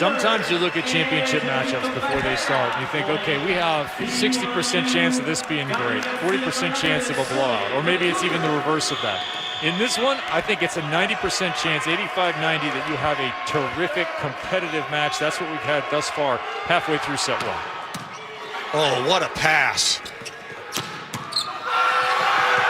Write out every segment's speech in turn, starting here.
Sometimes you look at championship matchups before they start and you think, okay, we have 60% chance of this being great, 40% chance of a blowout, or maybe it's even the reverse of that. In this one, I think it's a 90% chance, 85-90, that you have a terrific competitive match. That's what we've had thus far, halfway through set one. Oh, what a pass.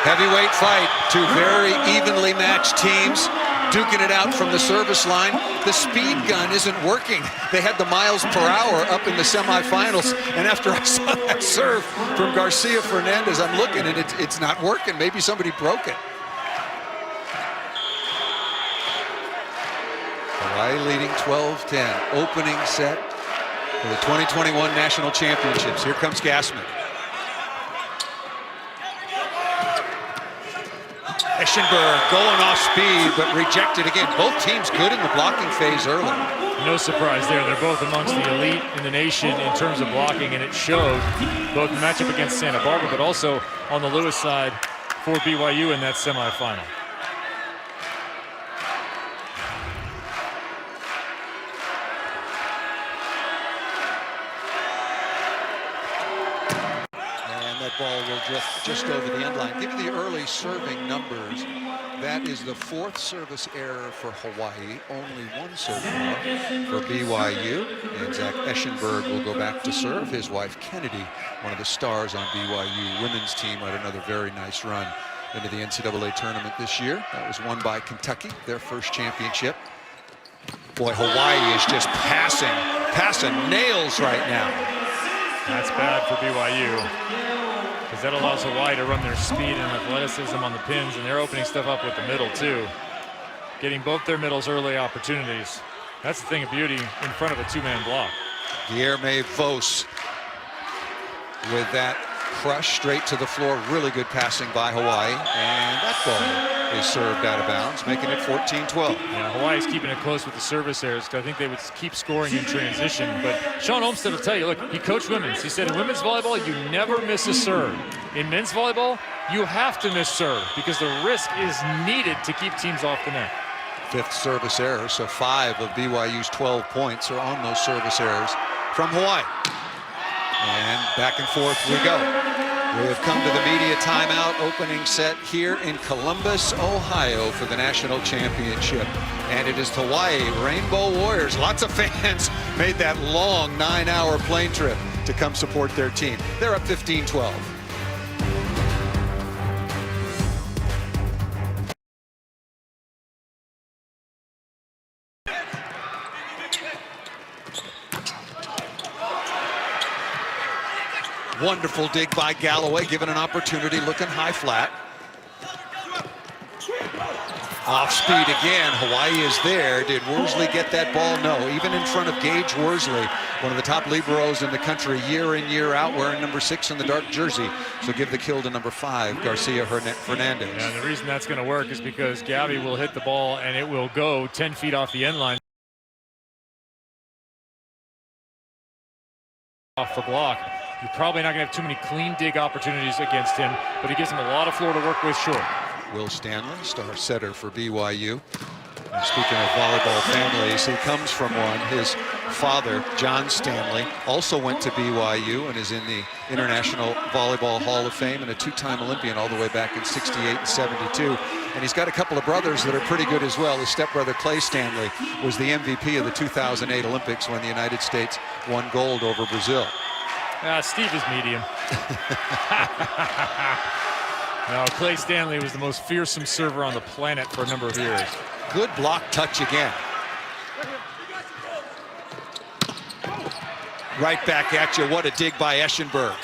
Heavyweight fight, two very evenly matched teams, duking it out from the service line. The speed gun isn't working. They had the miles per hour up in the semifinals, and after I saw that serve from Garcia Fernandez, I'm looking and it's not working. Maybe somebody broke it. Hawaii leading 12-10, opening set for the 2021 National Championships. Here comes Gassman. Eschenberg going off speed, but rejected again. Both teams good in the blocking phase early. No surprise there. They're both amongst the elite in the nation in terms of blocking, and it showed both the matchup against Santa Barbara, but also on the Lewis side for BYU in that semifinal. Ball will just over the end line. Give you the early serving numbers. That is the fourth service error for Hawaii, only one serve for BYU. And Zach Eschenberg will go back to serve. His wife Kennedy, one of the stars on BYU women's team, had another very nice run into the NCAA tournament this year. That was won by Kentucky, their first championship. Boy, Hawaii is just passing nails right now. That's bad for BYU, because that allows Hawaii to run their speed and athleticism on the pins, and they're opening stuff up with the middle too, getting both their middles early opportunities. That's the thing of beauty in front of a two-man block. Guilherme Vos with that crush straight to the floor. Really good passing by Hawaii, and that ball is served out of bounds, making it 14-12. Yeah, Hawaii's keeping it close with the service errors, because I think they would keep scoring in transition. But Sean Olmstead will tell you, look, he coached women's. He said in women's volleyball, you never miss a serve. In men's volleyball, you have to miss serve, because the risk is needed to keep teams off the net. Fifth service error, so 5 of BYU's 12 points are on those service errors from Hawaii. And back and forth we go. We have come to the media timeout, opening set here in Columbus, Ohio for the national championship. And it is Hawaii Rainbow Warriors. Lots of fans made that long 9-hour plane trip to come support their team. They're up 15-12. Wonderful dig by Galloway, given an opportunity, looking high flat. Off speed again, Hawaii is there. Did Worsley get that ball? No, even in front of Gage Worsley, one of the top liberos in the country year in, year out, wearing number 6 in the dark jersey. So give the kill to number 5, Garcia Fernandez. Yeah, the reason that's gonna work is because Gabby will hit the ball and it will go 10 feet off the end line. Off the block. You're probably not going to have too many clean dig opportunities against him, but he gives him a lot of floor to work with short. Will Stanley, star setter for BYU. And speaking of volleyball families, he comes from one. His father, John Stanley, also went to BYU and is in the International Volleyball Hall of Fame and a 2-time Olympian all the way back in '68 and '72. And he's got a couple of brothers that are pretty good as well. His stepbrother, Clay Stanley, was the MVP of the 2008 Olympics when the United States won gold over Brazil. Steve is medium. No, Clay Stanley was the most fearsome server on the planet for a number of years. Good block touch again. Right back at you. What a dig by Eschenberg.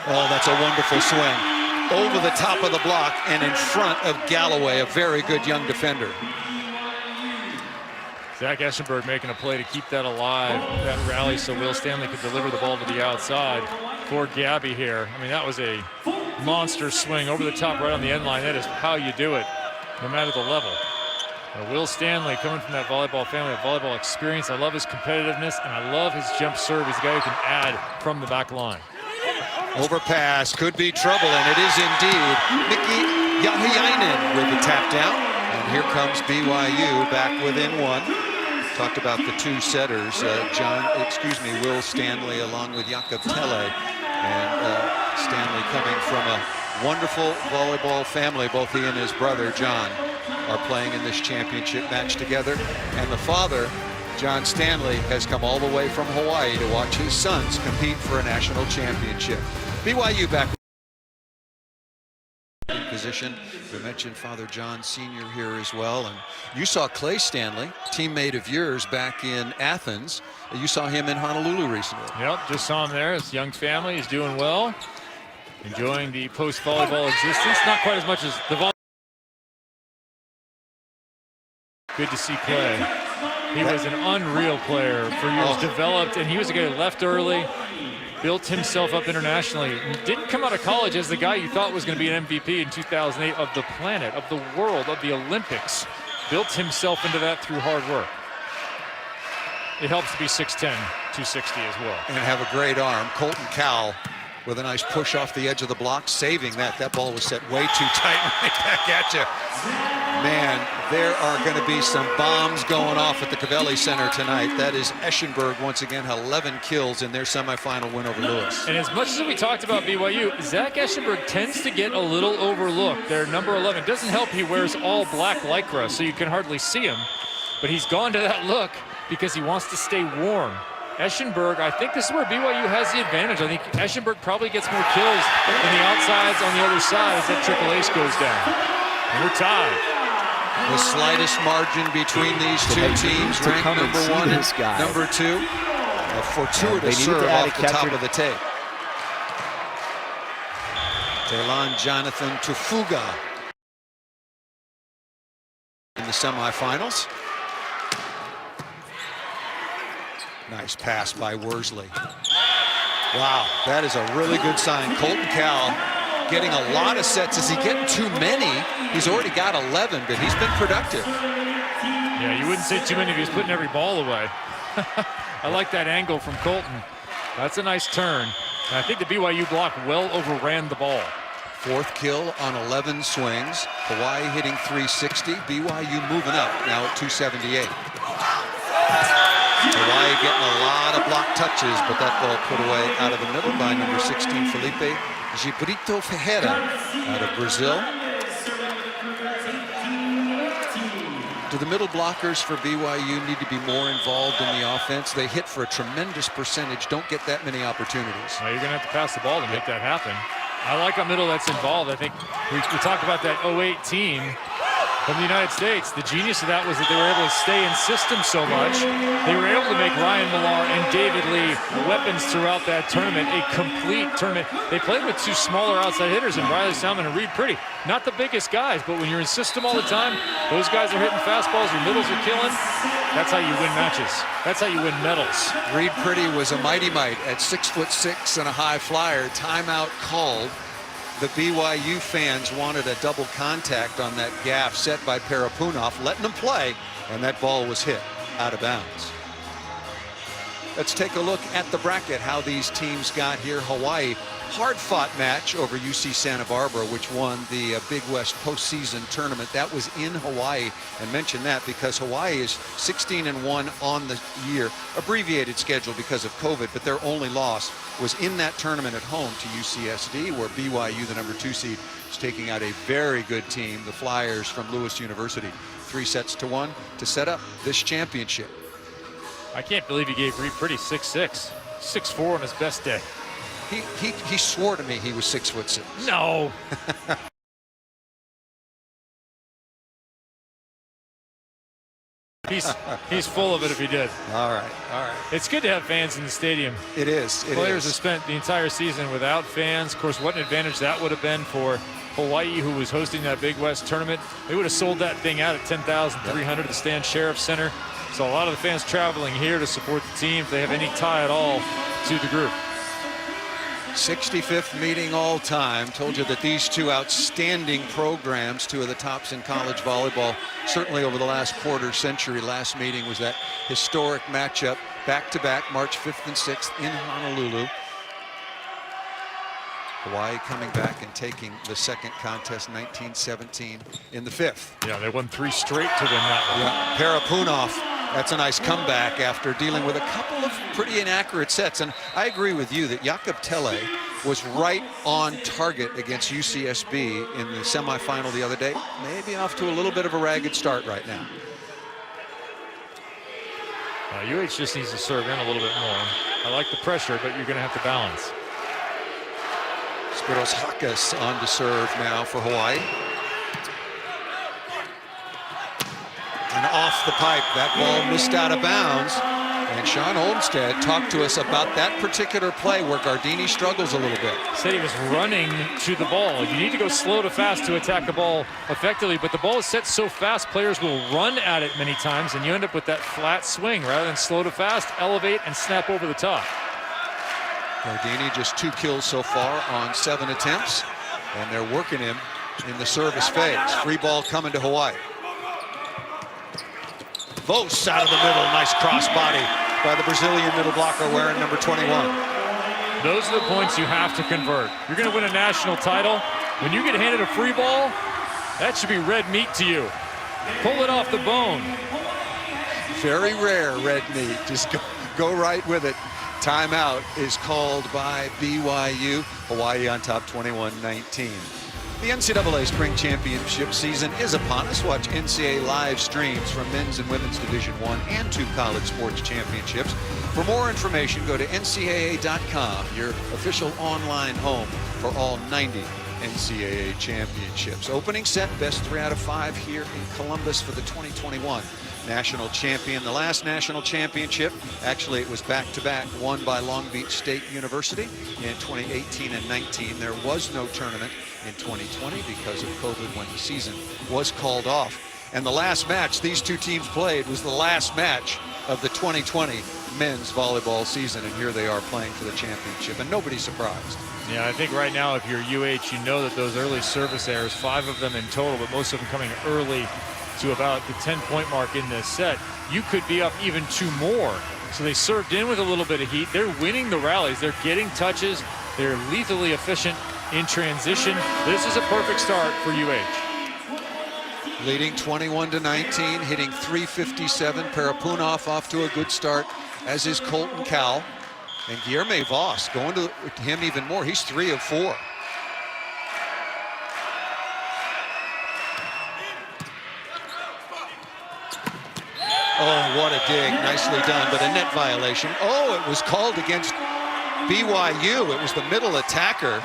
Oh, that's a wonderful swing. Over the top of the block and in front of Galloway, a very good young defender. Zach Eschenberg making a play to keep that alive, that rally, so Will Stanley could deliver the ball to the outside for Gabby here. I mean, that was a monster swing over the top right on the end line. That is how you do it, no matter the level. Will Stanley, coming from that volleyball family, of volleyball experience. I love his competitiveness, and I love his jump serve. He's a guy who can add from the back line. Overpass could be trouble, and it is indeed. Nikki Yahayainen with the tap down. And here comes BYU back within one. Talked about the two setters, Will Stanley along with Jakob Telle. And Stanley coming from a wonderful volleyball family. Both he and his brother, John, are playing in this championship match together. And the father, John Stanley, has come all the way from Hawaii to watch his sons compete for a national championship. BYU back in position. We mentioned Father John Sr. here as well. And you saw Clay Stanley, teammate of yours back in Athens. You saw him in Honolulu recently. Yep, just saw him there. His young family is doing well. Enjoying the post-volleyball existence. Not quite as much as the volleyball. Good to see Clay. He was an unreal player for years, developed, and he was a guy who left early, built himself up internationally. Didn't come out of college as the guy you thought was going to be an MVP in 2008 of the planet, of the world, of the Olympics. Built himself into that through hard work. It helps to be 6'10", 260 as well. And have a great arm. Colton Cowell with a nice push off the edge of the block, saving that. That ball was set way too tight right back at you. Man, there are going to be some bombs going off at the Covelli Center tonight. That is Eschenberg once again, 11 kills in their semifinal win over Lewis. And as much as we talked about BYU, Zach Eschenberg tends to get a little overlooked. Their number 11 doesn't help. He wears all black Lycra, so you can hardly see him. But he's gone to that look because he wants to stay warm. Eschenberg, I think this is where BYU has the advantage. I think Eschenberg probably gets more kills than the outsides on the other side as that triple ace goes down. And we're tied. The slightest margin between these two teams, ranked number 1 and number 2. A fortuitous serve off the top of the tape. Telan Jonathan Tufuga in the semifinals. Nice pass by Worsley. Wow, that is a really good sign. Colton Cowell getting a lot of sets. Is he getting too many? He's already got 11, but he's been productive. Yeah, you wouldn't say too many if he's putting every ball away. I like that angle from Colton. That's a nice turn. And I think the BYU block well overran the ball. 4th kill on 11 swings. Hawaii hitting 360. BYU moving up now at 278. Hawaii getting a lot of block touches, but that ball put away out of the middle by number 16, Felipe Gibrito Ferreira out of Brazil. Do the middle blockers for BYU need to be more involved in the offense? They hit for a tremendous percentage, don't get that many opportunities. Well, you're going to have to pass the ball to make that happen. I like a middle that's involved. I think we talked about that 08 team from the United States. The genius of that was that they were able to stay in system so much. They were able to make Ryan Millar and David Lee weapons throughout that tournament, a complete tournament. They played with 2 smaller outside hitters in Riley Salmon and Reed Pretty. Not the biggest guys, but when you're in system all the time, those guys are hitting fastballs, your middles are killing. That's how you win matches. That's how you win medals. Reed Pretty was a mighty mite at 6'6" and a high flyer. Timeout called. The BYU fans wanted a double contact on that gaff set by Parapunov, letting them play, and that ball was hit out of bounds. Let's take a look at the bracket, how these teams got here. Hawaii, hard-fought match over UC Santa Barbara, which won the Big West postseason tournament. That was in Hawaii, and mention that because Hawaii is 16-1 on the year. Abbreviated schedule because of COVID, but their only loss was in that tournament at home to UCSD, where BYU, the number 2 seed, is taking out a very good team, the Flyers from Lewis University. 3-1 to set up this championship. I can't believe he gave Reed Pretty 6'6", 6'4" on his best day. He swore to me he was 6'6". No. He's full of it if he did. All right. It's good to have fans in the stadium. It is. Players have spent the entire season without fans. Of course, what an advantage that would have been for Hawaii, who was hosting that Big West tournament. They would have sold that thing out at $10,300 at the Stan Sheriff Center. So a lot of the fans traveling here to support the team, if they have any tie at all to the group. 65th meeting all time. Told you that these two outstanding programs, 2 of the tops in college volleyball, certainly over the last quarter century. Last meeting was that historic matchup, back-to-back, March 5th and 6th in Honolulu. Hawaii coming back and taking the second contest, 19-17 in the fifth. Yeah, they won 3 straight to win that one. Yeah, Parapunov, that's a nice comeback after dealing with a couple of pretty inaccurate sets. And I agree with you that Jakob Tele was right on target against UCSB in the semifinal the other day. Maybe off to a little bit of a ragged start right now. UH just needs to serve in a little bit more. I like the pressure, but you're going to have to balance. Spiros Hakas on to serve now for Hawaii. And off the pipe, that ball missed out of bounds. And Sean Olmstead talked to us about that particular play where Gardini struggles a little bit. Said he was running to the ball. You need to go slow to fast to attack the ball effectively, but the ball is set so fast, players will run at it many times, and you end up with that flat swing rather than slow to fast, elevate, and snap over the top. Gardini just 2 kills so far on 7 attempts, and they're working him in the service phase. Free ball coming to Hawaii. Vos out of the middle, nice cross body by the Brazilian middle blocker wearing number 21. Those are the points you have to convert. You're going to win a national title. When you get handed a free ball, that should be red meat to you. Pull it off the bone. Very rare red meat. Just go right with it. Timeout is called by BYU. Hawaii on top 21-19. The NCAA Spring Championship season is upon us. Watch NCAA live streams from men's and women's Division I and 2 college sports championships. For more information, go to ncaa.com, your official online home for all 90 NCAA championships. Opening set, best 3 out of 5 here in Columbus for the 2021 national champion. The last national championship, actually it was back-to-back, won by Long Beach State University in 2018 and 19. There was no tournament in 2020 because of COVID when the season was called off. And the last match these two teams played was the last match of the 2020 men's volleyball season, and here they are playing for the championship, and nobody's surprised. Yeah, I think right now if you're UH, you know that those early service errors, 5 of them in total, but most of them coming early to about the 10-point mark in this set, you could be up even 2 more. So they served in with a little bit of heat. They're winning the rallies. They're getting touches. They're lethally efficient in transition. This is a perfect start for UH. Leading 21-19, hitting .357. Parapunov off to a good start, as is Colton Cowell. And Guilherme Voss going to him even more. He's 3 of 4. Oh, what a dig. Nicely done, but a net violation. Oh, it was called against BYU. It was the middle attacker.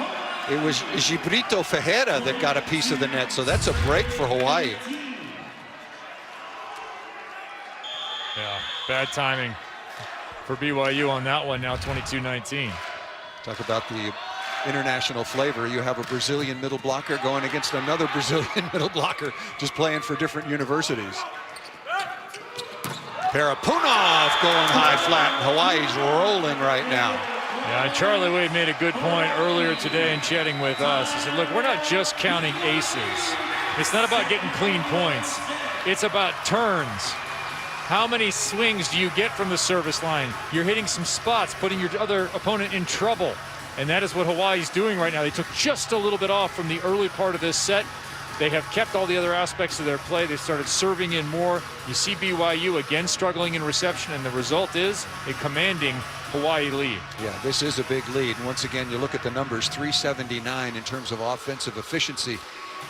It was Gibrito Ferreira that got a piece of the net, so that's a break for Hawaii. Yeah, bad timing for BYU on that one, now 22-19. Talk about the international flavor. You have a Brazilian middle blocker going against another Brazilian middle blocker, just playing for different universities. Parapunov going high flat. Hawaii's rolling right now. Yeah, and Charlie Wade made a good point earlier today in chatting with us. He said, look, we're not just counting aces. It's not about getting clean points. It's about turns. How many swings do you get from the service line? You're hitting some spots, putting your other opponent in trouble. And that is what Hawaii's doing right now. They took just a little bit off from the early part of this set. They have kept all the other aspects of their play. They started serving in more. You see BYU again struggling in reception, and the result is a commanding Hawaii lead. Yeah, this is a big lead. And once again, you look at the numbers, 379 in terms of offensive efficiency,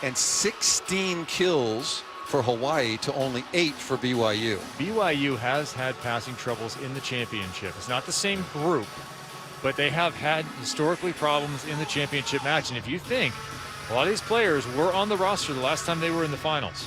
and 16 kills for Hawaii to only 8 for BYU. BYU has had passing troubles in the championship. It's not the same group, but they have had historically problems in the championship match. And if you think a lot of these players were on the roster the last time they were in the finals,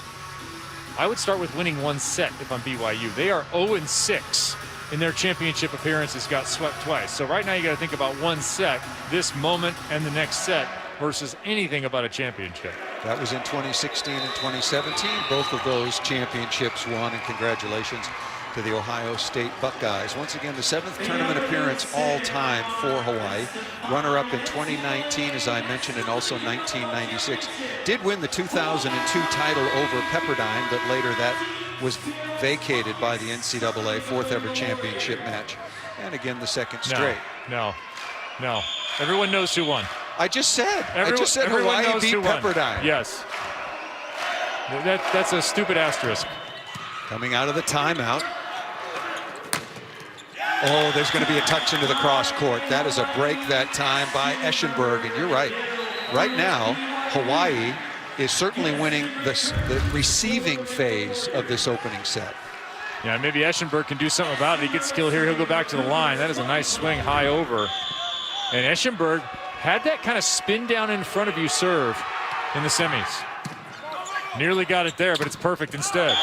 I would start with winning 1 set if I'm BYU. They are 0-6 in their championship appearances, got swept twice. So right now you got to think about 1 set, this moment and the next set, versus anything about a championship. That was in 2016 and 2017. Both of those championships won, and congratulations to the Ohio State Buckeyes. Once again, the 7th tournament appearance all time for Hawaii. Runner-up in 2019, as I mentioned, and also 1996. Did win the 2002 title over Pepperdine, but later that was vacated by the NCAA, 4th ever championship match. And again, the 2nd straight. No. Everyone knows who won. I just said Everyone Hawaii knows beat who won. Pepperdine. Yes. That's a stupid asterisk. Coming out of the timeout. Oh, there's going to be a touch into the cross court. That is a break that time by Eschenberg. And you're right. Right now, Hawaii is certainly winning the receiving phase of this opening set. Yeah, maybe Eschenberg can do something about it. He gets skill here. He'll go back to the line. That is a nice swing high over. And Eschenberg had that kind of spin down in front of you serve in the semis. Nearly got it there, but it's perfect instead.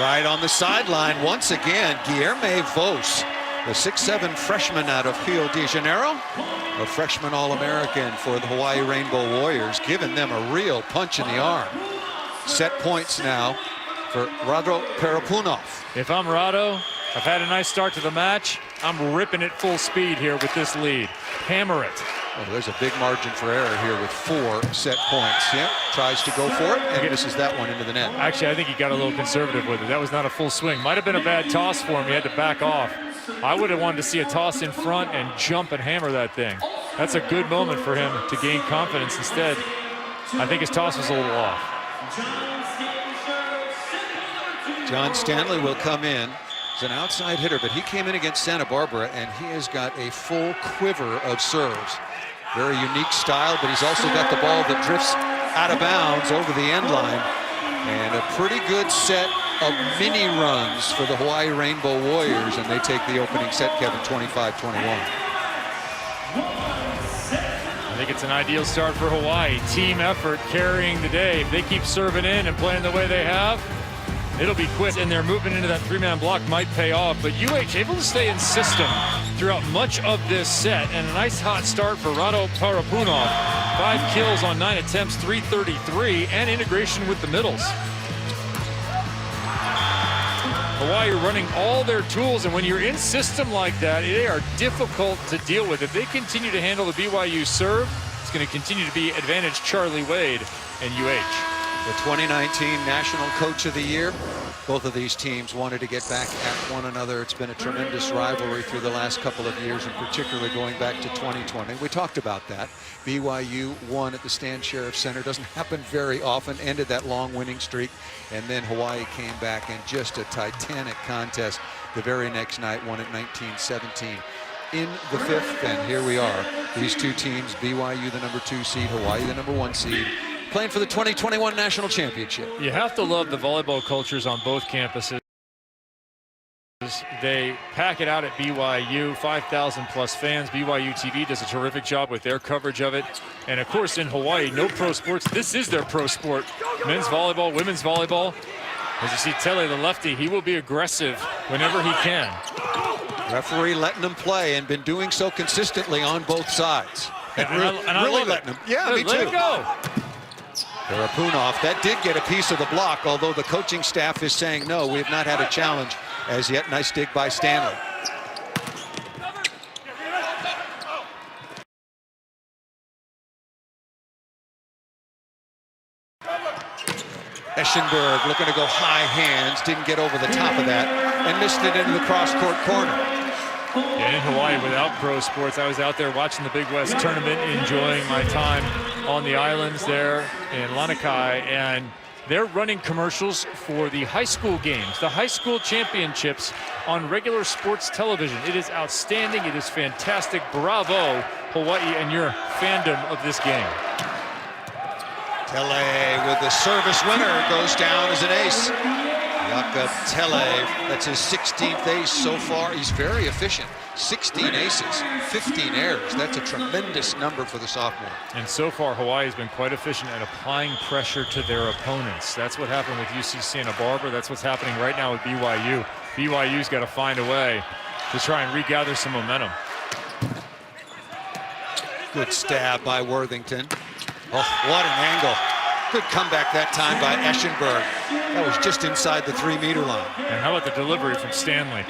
Right on the sideline once again, Guilherme Vos, the 6'7" freshman out of Rio de Janeiro, a freshman All-American for the Hawaii Rainbow Warriors, giving them a real punch in the arm. Set points now for Rado Parapunov. If I'm Rado, I've had a nice start to the match. I'm ripping it full speed here with this lead. Hammer it. Oh, there's a big margin for error here with 4 set points. Yep, tries to go for it and misses that one into the net. Actually, I think he got a little conservative with it. That was not a full swing. Might have been a bad toss for him. He had to back off. I would have wanted to see a toss in front and jump and hammer that thing. That's a good moment for him to gain confidence. Instead, I think his toss was a little off. John Stanley will come in. He's an outside hitter, but he came in against Santa Barbara, and he has got a full quiver of serves. Very unique style, but he's also got the ball that drifts out of bounds over the end line. And a pretty good set of mini runs for the Hawaii Rainbow Warriors, and they take the opening set, Kevin, 25-21. I think it's an ideal start for Hawaii. Team effort carrying the day. If they keep serving in and playing the way they have, it'll be quick, and their movement into that 3-man block might pay off. But UH able to stay in system throughout much of this set, and a nice hot start for Rado Parapunov. 5 kills on 9 attempts, 333, and integration with the middles. Hawaii running all their tools, and when you're in system like that, they are difficult to deal with. If they continue to handle the BYU serve, it's going to continue to be advantage Charlie Wade and UH. The 2019 National Coach of the Year. Both of these teams wanted to get back at one another. It's been a tremendous rivalry through the last couple of years, and particularly going back to 2020. We talked about that. BYU won at the Stan Sheriff Center. Doesn't happen very often. Ended that long winning streak, and then Hawaii came back in just a titanic contest the very next night, won at 19-17 in the 5th, and here we are. These two teams, BYU the number 2 seed, Hawaii the number 1 seed, playing for the 2021 National Championship. You have to love the volleyball cultures on both campuses. They pack it out at BYU, 5,000 plus fans. BYU TV does a terrific job with their coverage of it. And of course in Hawaii, no pro sports. This is their pro sport. Men's volleyball, women's volleyball. As you see Tele, the lefty, he will be aggressive whenever he can. Referee letting them play and been doing so consistently on both sides. And I really love letting it. them. Yeah, me too. Let it go. Parapunov, that did get a piece of the block, although the coaching staff is saying no, we have not had a challenge as yet. Nice dig by Stanley. Eschenberg looking to go high hands, didn't get over the top of that, and missed it into the cross-court corner. Yeah, in Hawaii, without pro sports, I was out there watching the Big West tournament, enjoying my time on the islands there in Lanikai, and they're running commercials for the high school games, the high school championships on regular sports television. It is outstanding. It is fantastic. Bravo, Hawaii, and your fandom of this game. Tele with the service winner goes down as an ace. Jakob Tele, that's his 16th ace so far. He's very efficient. 16 aces, 15 errors. That's a tremendous number for the sophomore. And so far, Hawaii has been quite efficient at applying pressure to their opponents. That's what happened with UC Santa Barbara. That's what's happening right now with BYU. BYU's got to find a way to try and regather some momentum. Good stab by Worthington. Oh, what an angle. Good comeback that time by Eschenberg. That was just inside the 3-meter line. And how about the delivery from Stanley?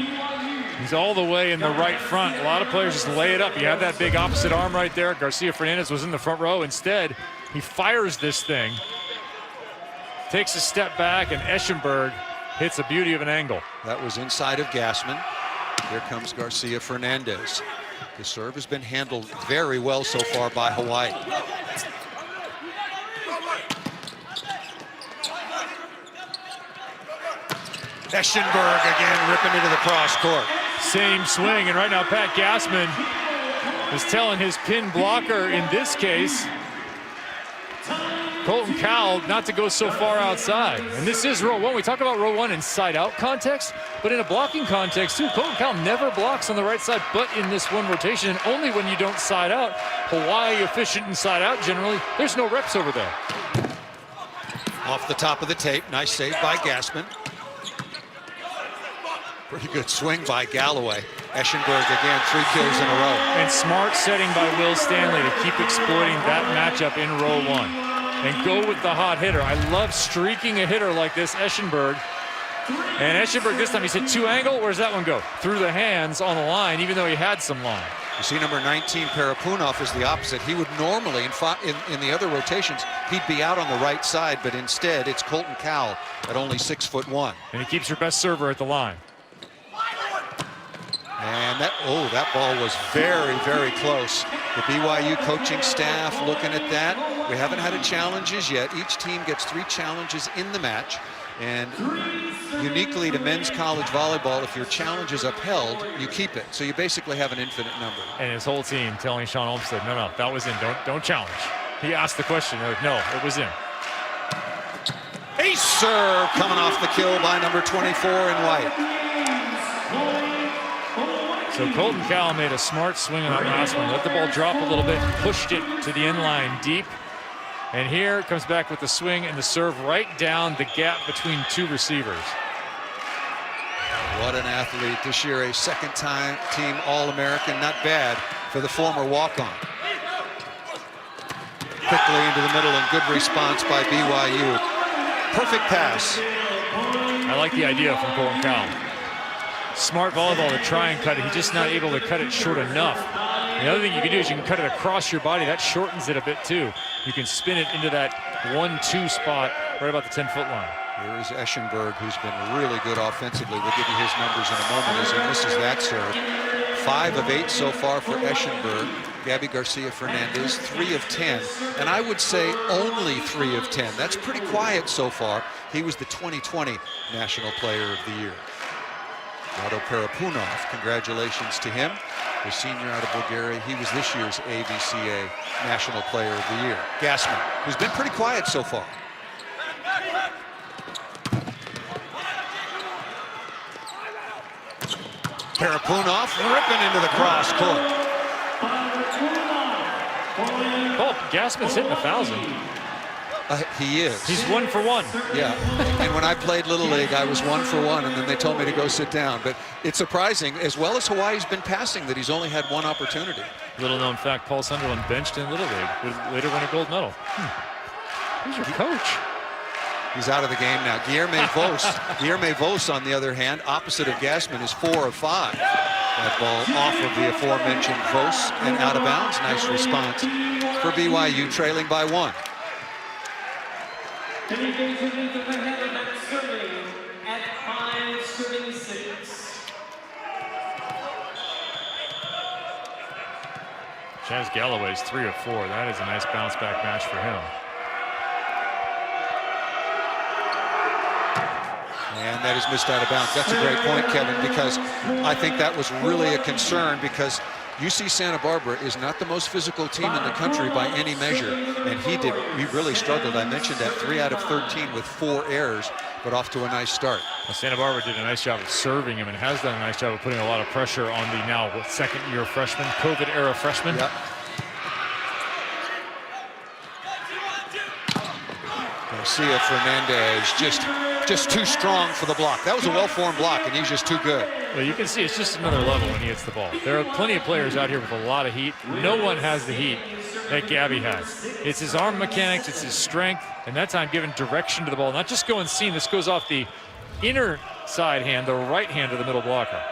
He's all the way in the right front. A lot of players just lay it up. You have that big opposite arm right there. Garcia Fernandez was in the front row. Instead, he fires this thing, takes a step back, and Eschenberg hits a beauty of an angle. That was inside of Gassman. Here comes Garcia Fernandez. The serve has been handled very well so far by Hawaii. Eschenberg again ripping into the cross court. Same swing, and right now Pat Gassman is telling his pin blocker in this case, Colton Cowell, not to go so far outside. And this is row one. We talk about row one in side-out context, but in a blocking context too. Colton Cowell never blocks on the right side, but in this one rotation, and only when you don't side out. Hawaii efficient in side out generally. There's no reps over there. Off the top of the tape, nice save by Gassman. Pretty good swing by Galloway. Eschenberg again, 3 kills in a row. And smart setting by Will Stanley to keep exploiting that matchup in row one. And go with the hot hitter. I love streaking a hitter like this, Eschenberg. And Eschenberg this time, he's hit 2 angle. Where's that one go? Through the hands on the line, even though he had some line. You see number 19, Parapunov, is the opposite. He would normally, in the other rotations, he'd be out on the right side, but instead it's Colton Cowell at only 6'1". And he keeps your best server at the line. And that ball was very, very close. The BYU coaching staff looking at that. We haven't had challenges yet. Each team gets 3 challenges in the match. And uniquely to men's college volleyball, if your challenge is upheld, you keep it. So you basically have an infinite number. And his whole team telling Sean Olmstead, no, that was in. Don't challenge. He asked the question. They're like, no, it was in. Ace serve coming off the kill by number 24 in white. So Colton Cowell made a smart swing on that last one. Let the ball drop a little bit, pushed it to the end line deep. And here comes back with the swing and the serve right down the gap between 2 receivers. What an athlete. This year a second-time team All-American. Not bad for the former walk-on. Quickly into the middle and good response by BYU. Perfect pass. I like the idea from Colton Cowell. Smart volleyball to try and cut it. He's just not able to cut it short enough. The other thing you can do is you can cut it across your body. That shortens it a bit too. You can spin it into that 1-2 spot right about the 10-foot line. Here is Eschenberg, who's been really good offensively. We'll give you his numbers in a moment as he misses that serve. 5 of 8 so far for Eschenberg. Gabby Garcia Fernandez, 3 of 10. And I would say only 3 of 10. That's pretty quiet so far. He was the 2020 National Player of the Year. Rado Parapunov, congratulations to him. The senior out of Bulgaria, he was this year's AVCA National Player of the Year. Gassman, who's been pretty quiet so far. Parapunov ripping into the cross court. Oh, Gassman's hitting 1,000. He is. He's 1 for 1. Yeah, and when I played Little League, I was 1 for 1, and then they told me to go sit down. But it's surprising, as well as Hawaii's been passing, that he's only had 1 opportunity. Little known fact, Paul Sunderland benched in Little League, would later win a gold medal. Who's your coach? He's out of the game now. Guilherme Vos, on the other hand, opposite of Gassman, is 4 of 5. That ball off of the aforementioned Vos and out of bounds. Nice response for BYU, trailing by 1. Chaz Galloway's 3 of 4. That is a nice bounce back match for him. And that is missed out of bounds. That's a great point, Kevin, because I think that was really a concern, because UC Santa Barbara is not the most physical team in the country by any measure, and he really struggled. I mentioned that 3 out of 13 with 4 errors, but off to a nice start. Well, Santa Barbara did a nice job of serving him and has done a nice job of putting a lot of pressure on the now second-year freshman, COVID-era freshman. Yep. Garcia Fernandez just too strong for the block. That was a well-formed block, and he's just too good. Well, you can see it's just another level when he hits the ball. There are plenty of players out here with a lot of heat. No one has the heat that Gabby has. It's his arm mechanics, it's his strength, and that time giving direction to the ball. Not just going seam. This goes off the inner side hand, the right hand of the middle blocker.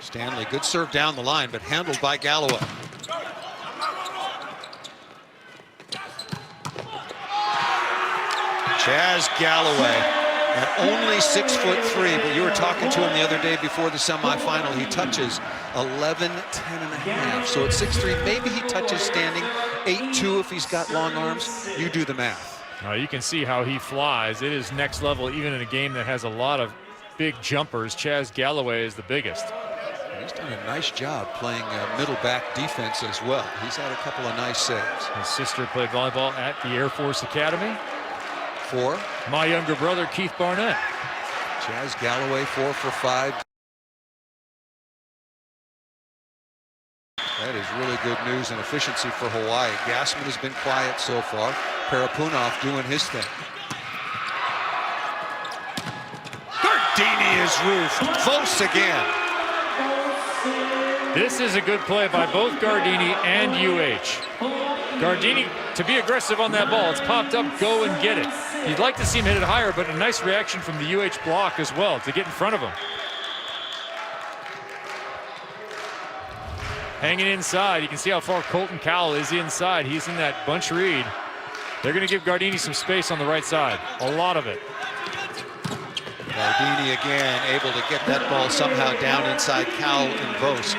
Stanley, good serve down the line, but handled by Galloway. Chaz Galloway At only 6'3", but you were talking to him the other day before the semifinal. He touches 11, 10 and a half. So at 6'3", maybe he touches standing. 8'2" if he's got long arms. You do the math. You can see how he flies. It is next level, even in a game that has a lot of big jumpers. Chaz Galloway is the biggest. He's done a nice job playing middle back defense as well. He's had a couple of nice saves. His sister played volleyball at the Air Force Academy. For my younger brother, Keith Barnett. Chaz Galloway, 4 for 5. That is really good news and efficiency for Hawaii. Gassman has been quiet so far. Parapunov doing his thing. Gardini is roofed. Vos again. This is a good play by both Gardini and UH. Gardini to be aggressive on that ball. It's popped up, go and get it. You'd like to see him hit it higher, but a nice reaction from the UH block as well to get in front of him. Hanging inside, you can see how far Colton Cowell is inside. He's in that bunch read. They're going to give Gardini some space on the right side, a lot of it. Gardini again able to get that ball somehow down inside Cowell and Vos.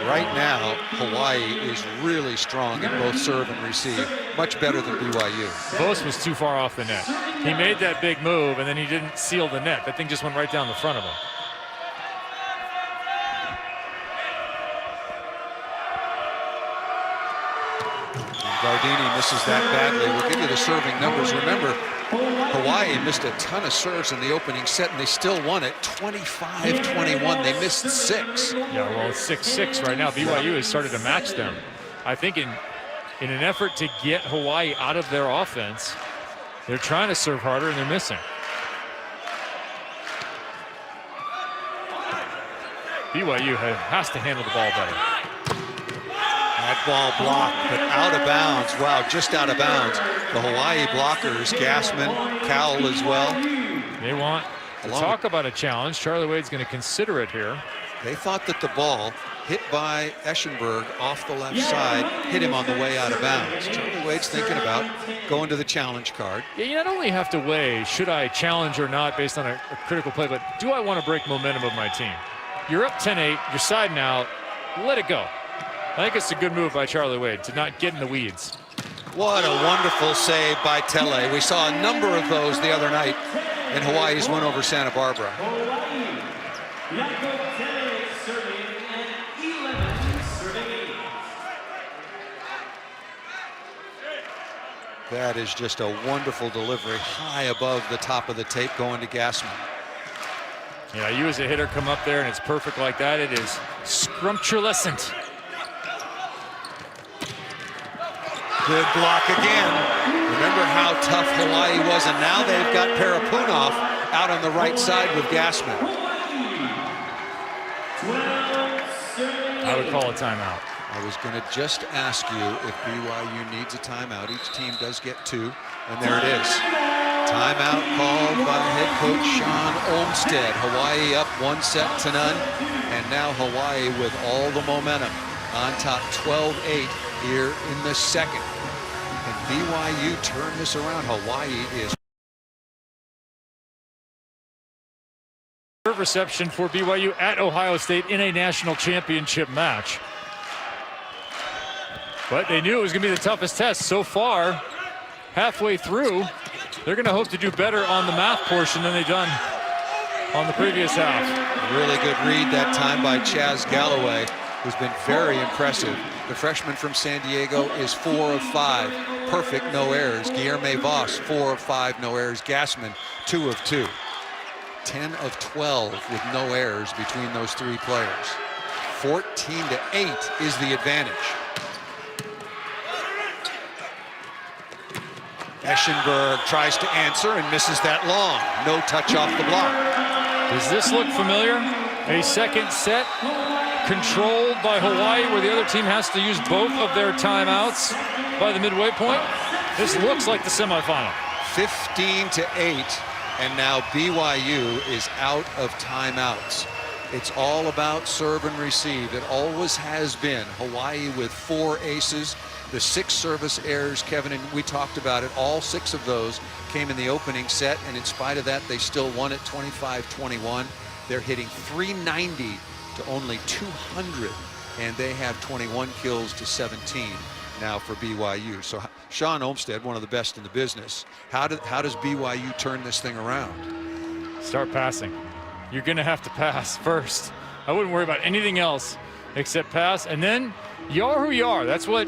Right now, Hawaii is really strong in both serve and receive. Much better than BYU. Vos was too far off the net. He made that big move, and then he didn't seal the net. That thing just went right down the front of him. Gardini misses that badly. We'll give you the serving numbers. Remember, Hawaii missed a ton of serves in the opening set, and they still won it 25-21. They missed 6. Yeah, well, it's 6-6 right now. BYU has started to match them. I think in an effort to get Hawaii out of their offense, they're trying to serve harder, and they're missing. BYU has to handle the ball better. That ball blocked, but out of bounds. Wow, just out of bounds. The Hawaii blockers, Gassman, Cowell as well. They want to talk about a challenge. Charlie Wade's going to consider it here. They thought that the ball hit by Eschenberg off the left side, hit him on the way out of bounds. Charlie Wade's thinking about going to the challenge card. Yeah, you not only have to weigh, should I challenge or not based on a critical play, but do I want to break momentum of my team? You're up 10-8, you're siding out, let it go. I think it's a good move by Charlie Wade to not get in the weeds. What a wonderful save by Tele. We saw a number of those the other night in Hawaii's win over Santa Barbara. That is just a wonderful delivery, high above the top of the tape going to Gassman. Yeah, you as a hitter come up there and it's perfect like that. It is scrumptious. Good block again. Remember how tough Hawaii was, and now they've got Parapunov out on the right side with Gassman. I would call a timeout. I was going to just ask you if BYU needs a timeout. Each team does get 2, and there it is. Timeout called by head coach Sean Olmstead. Hawaii up 1-0, and now Hawaii with all the momentum on top 12-8 here in the second. And BYU turn this around. Hawaii is serve reception for BYU at Ohio State in a national championship match. But they knew it was going to be the toughest test. So far, halfway through, they're going to hope to do better on the math portion than they've done on the previous half. Really good read that time by Chaz Galloway, who's been very impressive. The freshman from San Diego is 4 of 5. Perfect, no errors. Guilherme Vos, 4 of 5, no errors. Gassman, 2 of 2. 10 of 12 with no errors between those 3 players. 14-8 is the advantage. Eschenberg tries to answer and misses that long. No touch off the block. Does this look familiar? A second set controlled by Hawaii where the other team has to use both of their timeouts by the midway point. This looks like the semifinal. 15-8, and now BYU is out of timeouts. It's all about serve and receive. It always has been. Hawaii with 4 aces. The 6 service errors, Kevin, and we talked about it, all 6 of those came in the opening set, and in spite of that, they still won it 25-21. They're hitting 390 to only 200, and they have 21 kills to 17 now for BYU. So Sean Olmstead, one of the best in the business. How does BYU turn this thing around? Start passing. You're going to have to pass first. I wouldn't worry about anything else except pass, and then you are who you are. That's what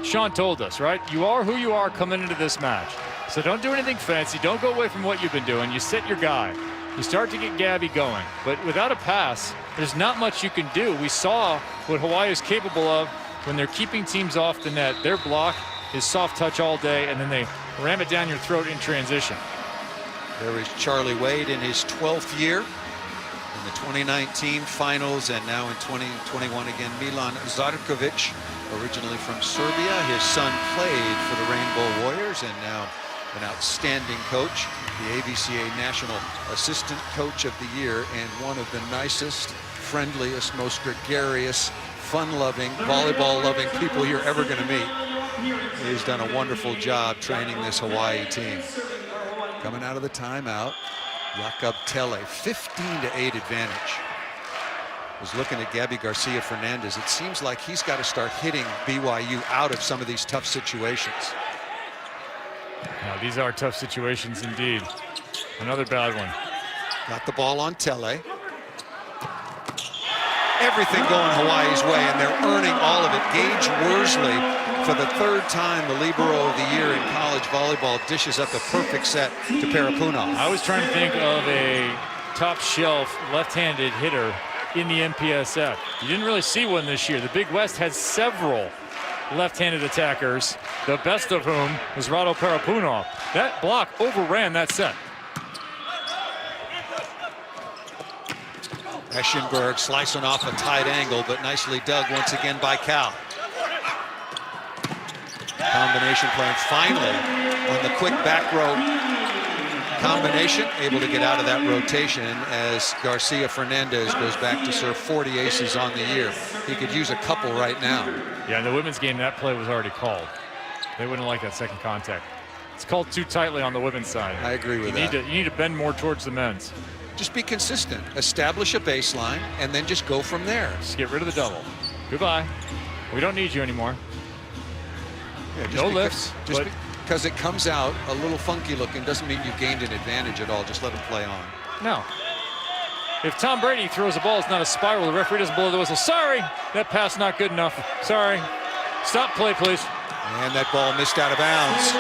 Sean told us, right? You are who you are coming into this match. So don't do anything fancy. Don't go away from what you've been doing. You set your guy. You start to get Gabby going. But without a pass, there's not much you can do. We saw what Hawaii is capable of when they're keeping teams off the net. Their block is soft touch all day, and then they ram it down your throat in transition. There is Charlie Wade in his 12th year in the 2019 finals, and now in 2021 again, Milan Zarkovic, originally from Serbia. His son played for the Rainbow Warriors and now an outstanding coach, the AVCA National Assistant Coach of the Year, and one of the nicest, friendliest, most gregarious, fun-loving, volleyball-loving people you're ever going to meet. He's done a wonderful job training this Hawaii team. Coming out of the timeout, Jakob Telle, 15-8 advantage. Was looking at Gabby Garcia Fernandez. It seems like he's got to start hitting BYU out of some of these tough situations. Now, these are tough situations indeed. Another bad one. Got the ball on Telle. Everything going Hawaii's way, and they're earning all of it. Gage Worsley, for the 3rd time, the Libero of the Year in college volleyball, dishes up a perfect set to Parapunov. I was trying to think of a top shelf left-handed hitter in the MPSF. You didn't really see one this year. The Big West has several left-handed attackers, the best of whom was Rado Parapunov. That block overran that set. Eschenberg slicing off a tight angle, but nicely dug once again by Cal. Combination playing finally on the quick back row combination, able to get out of that rotation as Garcia Fernandez goes back to serve 40 aces on the year. He could use a couple right now. Yeah, in the women's game, that play was already called. They wouldn't like that second contact. It's called too tightly on the women's side. I agree with that. You need to bend more towards the men's. Just be consistent. Establish a baseline and then just go from there. Just get rid of the double. Goodbye. We don't need you anymore. Yeah, no lifts. Because it comes out a little funky looking doesn't mean you gained an advantage at all. Just let him play on. No. If Tom Brady throws a ball, it's not a spiral. The referee doesn't blow the whistle. Sorry, that pass not good enough. Sorry. Stop play, please. And that ball missed out of bounds.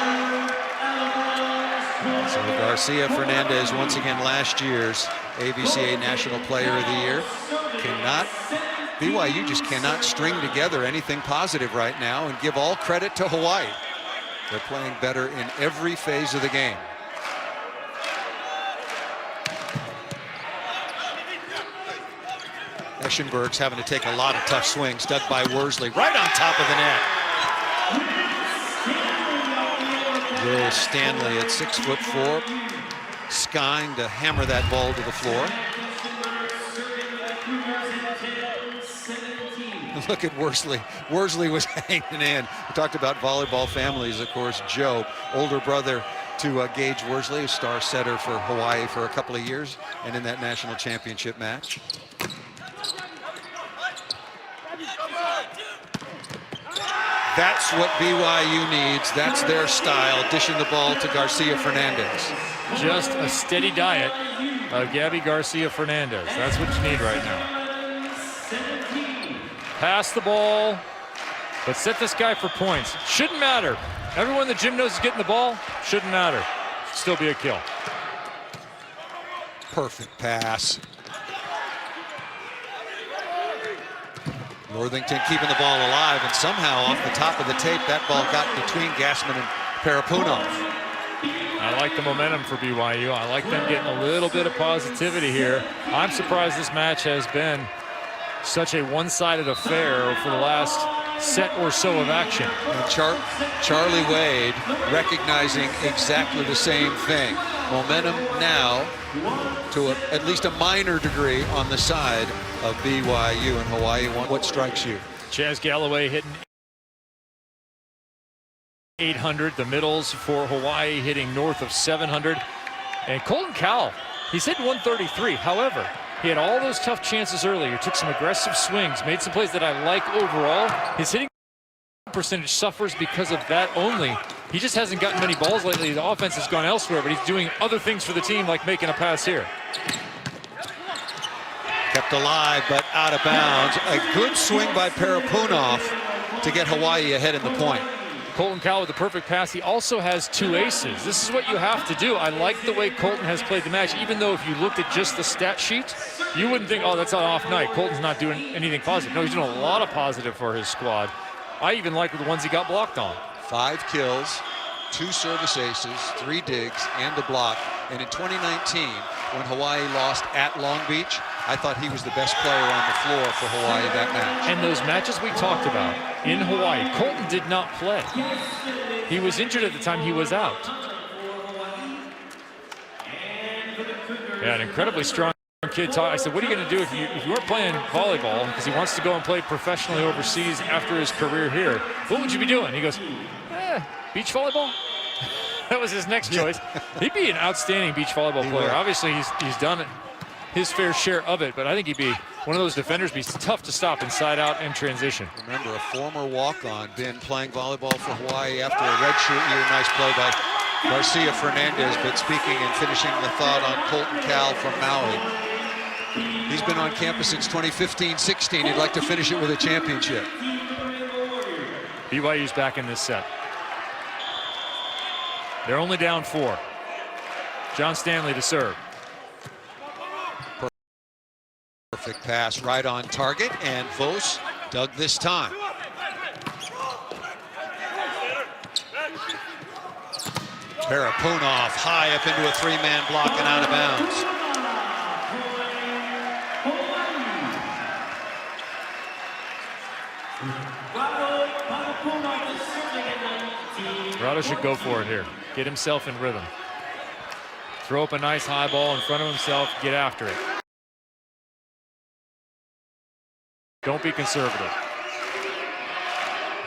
So Garcia Fernandez, once again last year's AVCA National Player of the Year, BYU just cannot string together anything positive right now, and give all credit to Hawaii. They're playing better in every phase of the game. Eschenberg's having to take a lot of tough swings, dug by Worsley, right on top of the net. Will Stanley at 6'4", skying to hammer that ball to the floor. Look at Worsley. Worsley was hanging in. We talked about volleyball families, of course. Joe, older brother to Gage Worsley, a star setter for Hawaii for a couple of years, and in that national championship match. That's what BYU needs. That's their style, dishing the ball to Garcia Fernandez. Just a steady diet of Gabby Garcia Fernandez. That's what you need right now. Pass the ball, but set this guy for points. Shouldn't matter. Everyone in the gym knows is getting the ball. Shouldn't matter. Should still be a kill. Perfect pass. Northington keeping the ball alive, and somehow off the top of the tape, that ball got between Gassman and Parapunov. I like the momentum for BYU. I like them getting a little bit of positivity here. I'm surprised this match has been such a one-sided affair for the last set or so of action. And Charlie Wade recognizing exactly the same thing. Momentum now to at least a minor degree on the side of BYU, and Hawaii won. What strikes you? Chaz Galloway hitting 800. The middles for Hawaii hitting north of 700. And Colton Cowell, he's hitting 133. However, he had all those tough chances earlier. Took some aggressive swings, made some plays that I like overall. His hitting percentage suffers because of that only. He just hasn't gotten many balls lately. The offense has gone elsewhere, but he's doing other things for the team, like making a pass here. Kept alive, but out of bounds. A good swing by Parapunov to get Hawaii ahead in the point. Colton Cowell with the perfect pass. He also has 2 aces. This is what you have to do. I like the way Colton has played the match, even though if you looked at just the stat sheet, you wouldn't think, oh, that's an off night. Colton's not doing anything positive. No, he's doing a lot of positive for his squad. I even like the ones he got blocked on. 5 kills, 2 service aces, 3 digs, and a block. And in 2019, when Hawaii lost at Long Beach, I thought he was the best player on the floor for Hawaii that match. And those matches we talked about in Hawaii, Colton did not play. He was injured at the time he was out. Yeah, an incredibly strong kid. I said, what are you going to do if you weren't playing volleyball, because he wants to go and play professionally overseas after his career here? What would you be doing? He goes, beach volleyball? That was his next choice. He'd be an outstanding beach volleyball player. Obviously, he's done it, his fair share of it, but I think he'd be one of those defenders, be tough to stop inside out and transition. Remember, a former walk-on been playing volleyball for Hawaii after a redshirt year. Nice play by Garcia Fernandez, but speaking and finishing the thought on Colton Cowell from Maui. He's been on campus since 2015-16. He'd like to finish it with a championship. BYU's back in this set. They're only down 4. John Stanley to serve. Perfect pass right on target, and Vos dug this time. Parapunov high up into a 3-man block and out of bounds. Rado should go for it here. Get himself in rhythm. Throw up a nice high ball in front of himself. Get after it. Don't be conservative.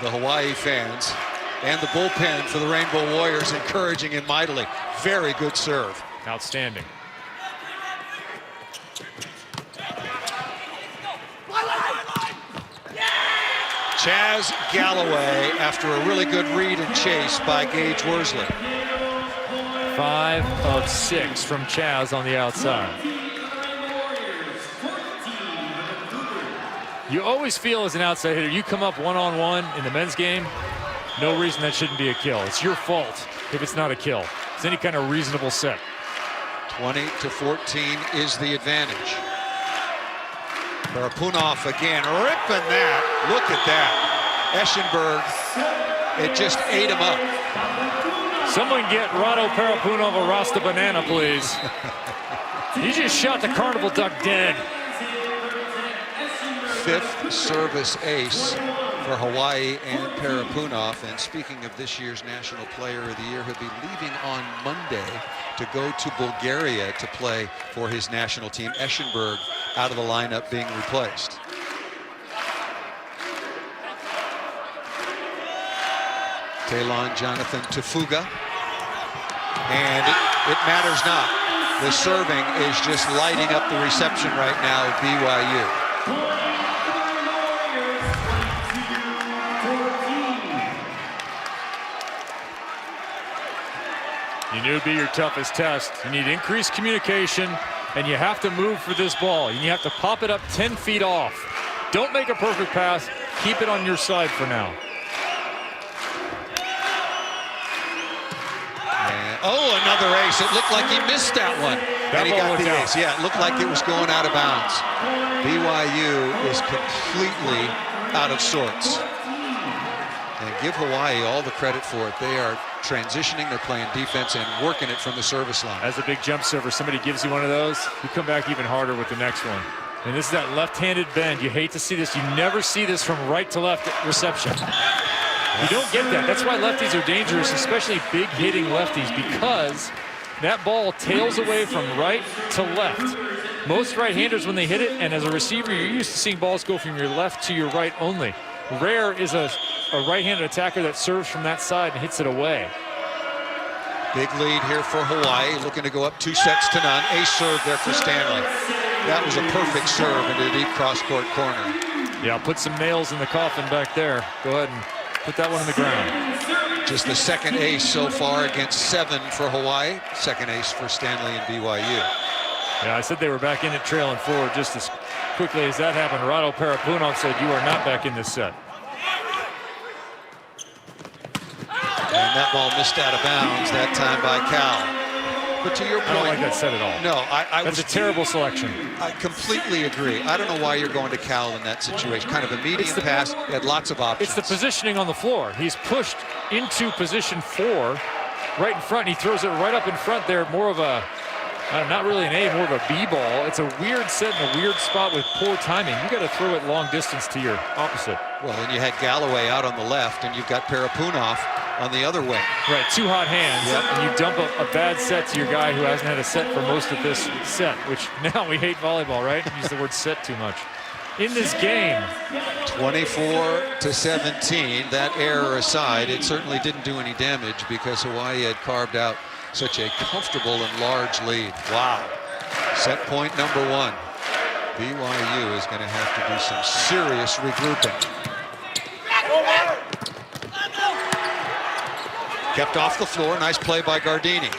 The Hawaii fans and the bullpen for the Rainbow Warriors encouraging him mightily. Very good serve. Outstanding. Chaz Galloway after a really good read and chase by Gage Worsley. 5 of 6 from Chaz on the outside. You always feel as an outside hitter, you come up one-on-one in the men's game, no reason that shouldn't be a kill. It's your fault if it's not a kill. It's any kind of reasonable set. 20-14 is the advantage. Parapunov again, ripping that. Look at that. Eschenberg, it just ate him up. Someone get Rado Parapunov a Rasta banana, please. He just shot the carnival duck dead. 5th service ace for Hawaii and Parapunov. And speaking of this year's National Player of the Year, he'll be leaving on Monday to go to Bulgaria to play for his national team. Eschenberg out of the lineup, being replaced. Talon Jonathan Tafuga. And it matters not. The serving is just lighting up the reception right now of BYU. You knew it'd be your toughest test. You need increased communication, and you have to move for this ball. And you have to pop it up 10 feet off. Don't make a perfect pass. Keep it on your side for now. And, oh, another ace. It looked like he missed that one. That and he got the out. ace. Yeah, it looked like it was going out of bounds. BYU is completely out of sorts. And give Hawaii all the credit for it. They are transitioning, they're playing defense and working it from the service line. As a big jump server, somebody gives you one of those, you come back even harder with the next one. And this is that left-handed bend. You hate to see this. You never see this from right to left reception. You don't get that. That's why lefties are dangerous, especially big hitting lefties, because that ball tails away from right to left. Most right-handers, when they hit it, and as a receiver, you're used to seeing balls go from your left to your right only. Rare is a right-handed attacker that serves from that side and hits it away. Big lead here for Hawaii, looking to go up 2-0. Ace serve there for Stanley. That was a perfect serve into the deep cross-court corner. Yeah, put some nails in the coffin back there. Go ahead and put that one on the ground. Just the second ace so far against 7 for Hawaii. Second ace for Stanley and BYU. Yeah, I said they were back in it trailing forward just as quickly as that happened. Rado Parapunov said, "You are not back in this set." And that ball missed out of bounds that time by Cal. But to your point, I don't like that set at all. No, that's a terrible selection. I completely agree. I don't know why you're going to Cal in that situation. Kind of a medium pass. He had lots of options. It's the positioning on the floor. He's pushed into position 4 right in front. He throws it right up in front there. More of a, not really an A, more of a B ball. It's a weird set in a weird spot with poor timing. You got to throw it long distance to your opposite. Well, and you had Galloway out on the left, and you've got Parapunov on the other wing. Right, 2 hot hands, and you dump a bad set to your guy who hasn't had a set for most of this set, which now we hate volleyball, right? Use the word set too much. In this game. 24-17, that error aside, it certainly didn't do any damage because Hawaii had carved out such a comfortable and large lead. Wow. Set point number 1. BYU is going to have to do some serious regrouping. Kept off the floor. Nice play by Gardini.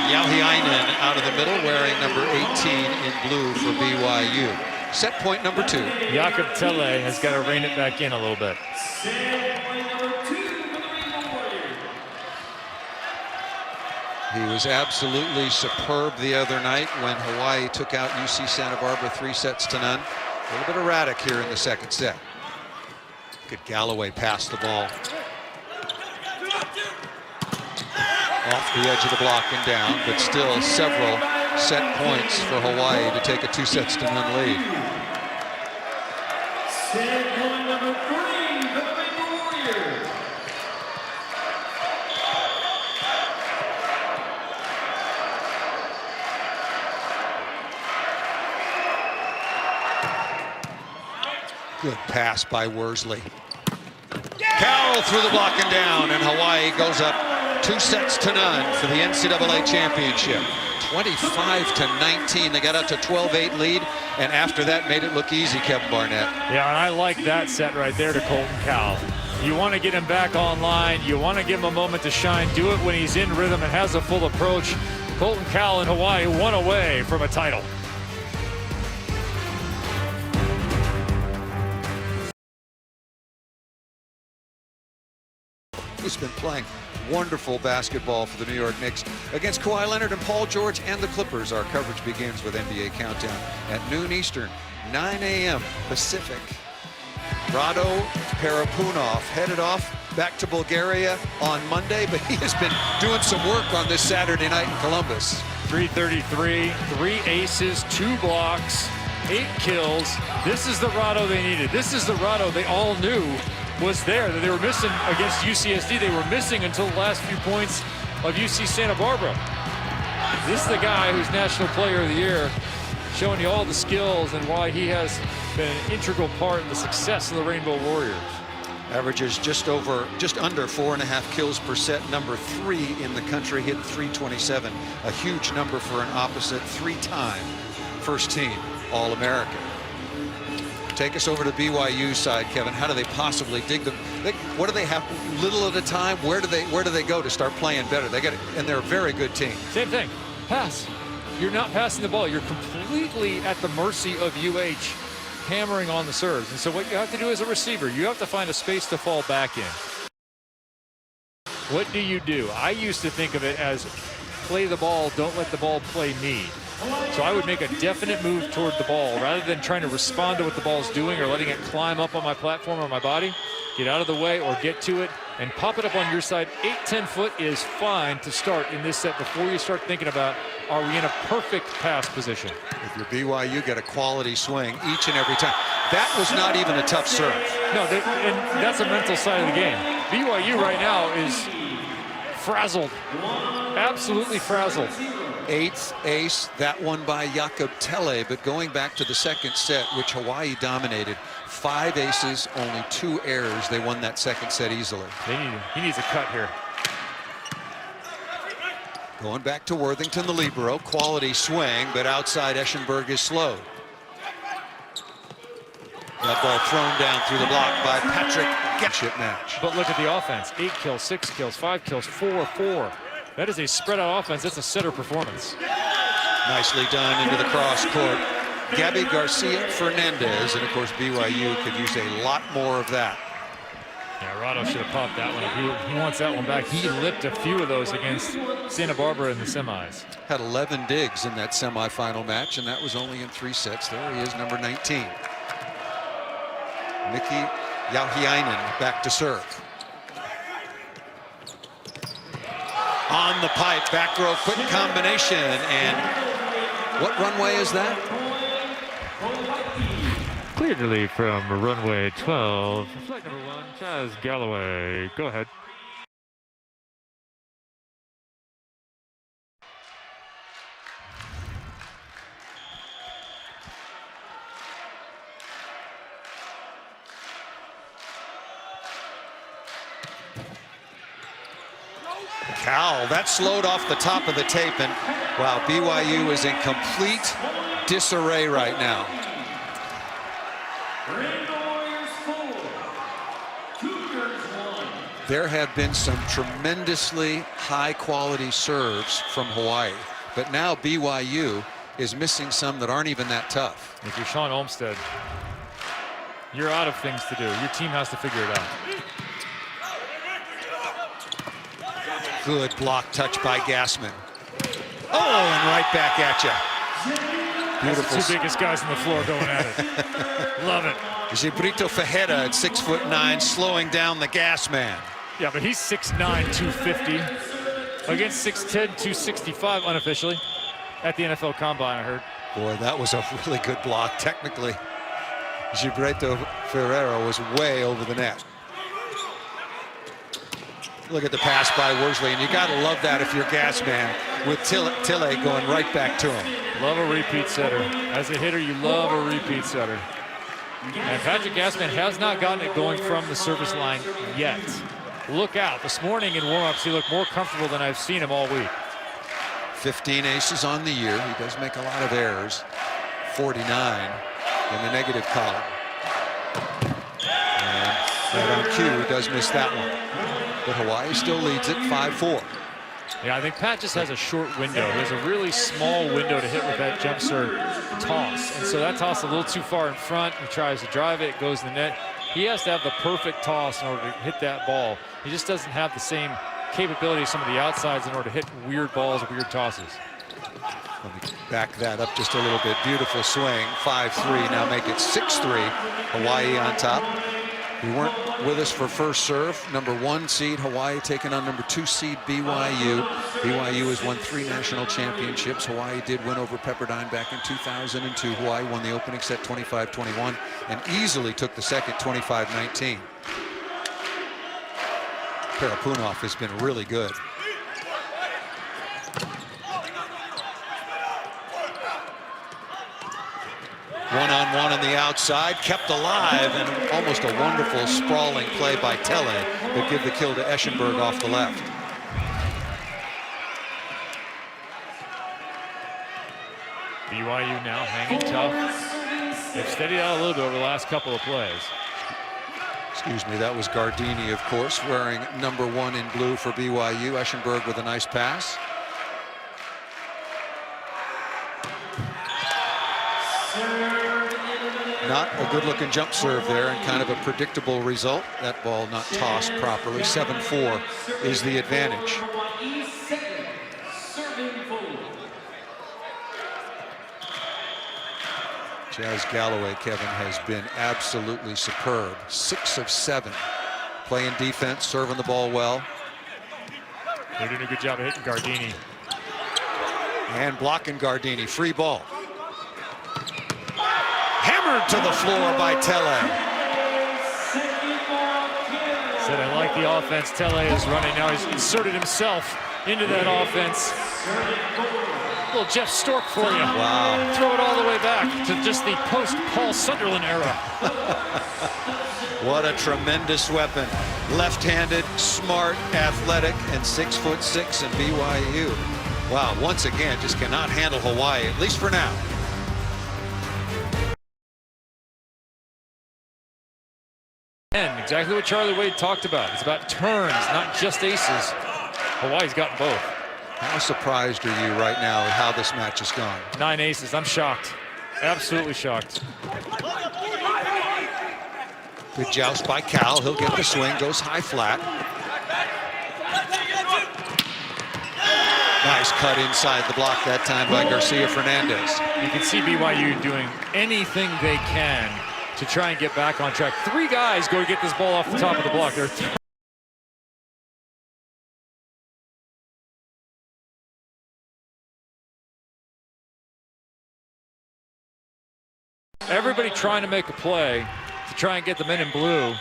Jauhiainen out of the middle, wearing number 18 in blue for BYU. Set point number 2. Jakob Telle has got to rein it back in a little bit. He was absolutely superb the other night when Hawaii took out UC Santa Barbara 3-0. A little bit erratic here in the second set. Good Galloway pass the ball. Off the edge of the block and down, but still several set points for Hawaii to take a 2-0 lead. Set point number 3, Golden Warriors. Good pass by Worsley. Carroll through the block and down, and Hawaii goes up 2-0 for the NCAA championship. 25-19. They got out to 12-8 lead, and after that made it look easy, Kevin Barnett. Yeah, and I like that set right there to Colton Cowell. You want to get him back online. You want to give him a moment to shine. Do it when he's in rhythm and has a full approach. Colton Cowell in Hawaii 1 away from a title. Who's been playing wonderful basketball for the New York Knicks against Kawhi Leonard and Paul George and the Clippers. Our coverage begins with NBA Countdown at noon Eastern, 9 a.m. Pacific. Rado Parapunov headed off back to Bulgaria on Monday, but he has been doing some work on this Saturday night in Columbus. 333, 3 aces, 2 blocks, 8 kills. This is the Rado they needed. This is the Rado they all knew was there, that they were missing against UCSD. They were missing until the last few points of UC Santa Barbara. This is the guy who's National Player of the Year, showing you all the skills and why he has been an integral part in the success of the Rainbow Warriors. Averages just under 4.5 kills per set, number 3 in the country, hit 327, a huge number for an opposite, 3-time first team All-American. Take us over to BYU side, Kevin. How do they possibly dig them? What do they have? Little at a time. Where do they go to start playing better? They got, and they're a very good team. Same thing. Pass. You're not passing the ball. You're completely at the mercy of UH hammering on the serves. And so what you have to do as a receiver, you have to find a space to fall back in. What do? I used to think of it as play the ball, don't let the ball play me. So I would make a definite move toward the ball rather than trying to respond to what the ball's doing or letting it climb up on my platform or my body. Get out of the way or get to it and pop it up on your side. 8-10 foot is fine to start in this set before you start thinking about, are we in a perfect pass position? If you're BYU, get a quality swing each and every time. That was not even a tough serve. No, and that's a mental side of the game. BYU right now is frazzled, absolutely frazzled. 8th ace, that one by Jakob Telle, but going back to the second set, which Hawaii dominated, 5 aces, only 2 errors. They won that second set easily. He needs a cut here. Going back to Worthington, the libero, quality swing, but outside Eschenberg is slowed. That ball thrown down through the block by Patrick. Championship match. But look at the offense: 8 kills, 6 kills, 5 kills, 4. That is a spread out offense. That's a setter performance. Nicely done into the cross court. Gabby Garcia Fernandez, and of course BYU could use a lot more of that. Yeah, Rado should have popped that one up. He wants that one back. He lipped a few of those against Santa Barbara in the semis. Had 11 digs in that semifinal match, and that was only in 3 sets. There he is, number 19. Miki Jauhiainen back to serve. On the pipe, back row, quick combination, and what runway is that? Clear to lead from runway 12. Flight number 1, Chaz Galloway. Go ahead. Cal, that slowed off the top of the tape, and wow, BYU is in complete disarray right now. There have been some tremendously high-quality serves from Hawaii, but now BYU is missing some that aren't even that tough. If you're Sean Olmstead, you're out of things to do. Your team has to figure it out. Good block touch by Gassman. Oh, and right back at you. Beautiful. That's the 2 biggest guys on the floor going at it. Love it. Gibrito Fajeda at 6'9", slowing down the gas man. Yeah, but he's 6'9", 250 against 6'10", 265 unofficially at the NFL Combine, I heard. Boy, that was a really good block. Technically, Gibrito Ferreira was way over the net. Look at the pass by Worsley, and you got to love that if you're gas man, with Tille going right back to him. Love a repeat setter. As a hitter, you love a repeat setter. And Patrick Gassman has not gotten it going from the service line yet. Look out. This morning in warmups, he looked more comfortable than I've seen him all week. 15 aces on the year. He does make a lot of errors. 49 in the negative column. And right on cue, does miss that one. But Hawaii still leads it 5-4. Yeah, I think Pat just has a short window. He has a really small window to hit with that jump serve toss. And so that toss is a little too far in front. He tries to drive it, it goes in the net. He has to have the perfect toss in order to hit that ball. He just doesn't have the same capability as some of the outsides in order to hit weird balls, weird tosses. Let me back that up just a little bit. Beautiful swing, 5-3. Now make it 6-3. Hawaii on top. We weren't with us for first serve. Number 1 seed Hawaii taking on number 2 seed BYU. BYU has won 3 national championships. Hawaii did win over Pepperdine back in 2002. Hawaii won the opening set 25-21 and easily took the second 25-19. Parapunov has been really good. One-on-one on the outside, kept alive, and almost a wonderful sprawling play by Telle that give the kill to Eschenberg off the left. BYU now hanging tough. They've steadied out a little bit over the last couple of plays. Excuse me, that was Gardini, of course, wearing number 1 in blue for BYU. Eschenberg with a nice pass. Not a good-looking jump serve there, and kind of a predictable result. That ball not tossed properly. 7-4 is the advantage. Chaz Galloway, Kevin, has been absolutely superb. 6 of 7. Playing defense, serving the ball well. They're doing a good job of hitting Gardini. And blocking Gardini. Free ball. hammered to the floor by Tele. Said I like the offense Tele is running now. He's inserted himself into that offense. A little Jeff Stork for you. Wow. Throw it all the way back to just the post-Paul Sunderland era. What a tremendous weapon. Left-handed, smart, athletic, and 6'6" in BYU. Wow, once again, just cannot handle Hawaii, at least for now. And exactly what Charlie Wade talked about. It's about turns, not just aces. Hawaii's gotten both. How surprised are you right now at how this match has gone? 9 aces. I'm shocked. Absolutely shocked. Good joust by Cal. He'll get the swing, goes high flat. Nice cut inside the block that time by Garcia Fernandez. You can see BYU doing anything they can to try and get back on track. 3 guys go to get this ball off the top of the block. They're everybody trying to make a play to try and get the men in blue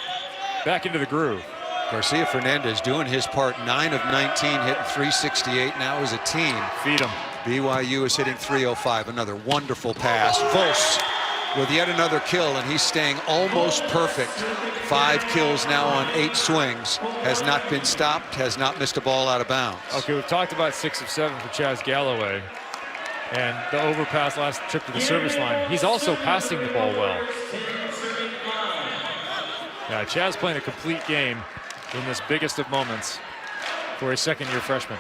back into the groove. Garcia Fernandez doing his part, 9 of 19, hitting 368 now as a team. Feed them. BYU is hitting 305, another wonderful pass. Vos with yet another kill, and he's staying almost perfect. 5 kills now on 8 swings. Has not been stopped, has not missed a ball out of bounds. Okay, we've talked about 6 of 7 for Chaz Galloway. And the overpass last trip to the service line. He's also passing the ball well. Yeah, Chaz playing a complete game in this biggest of moments for a second-year freshman.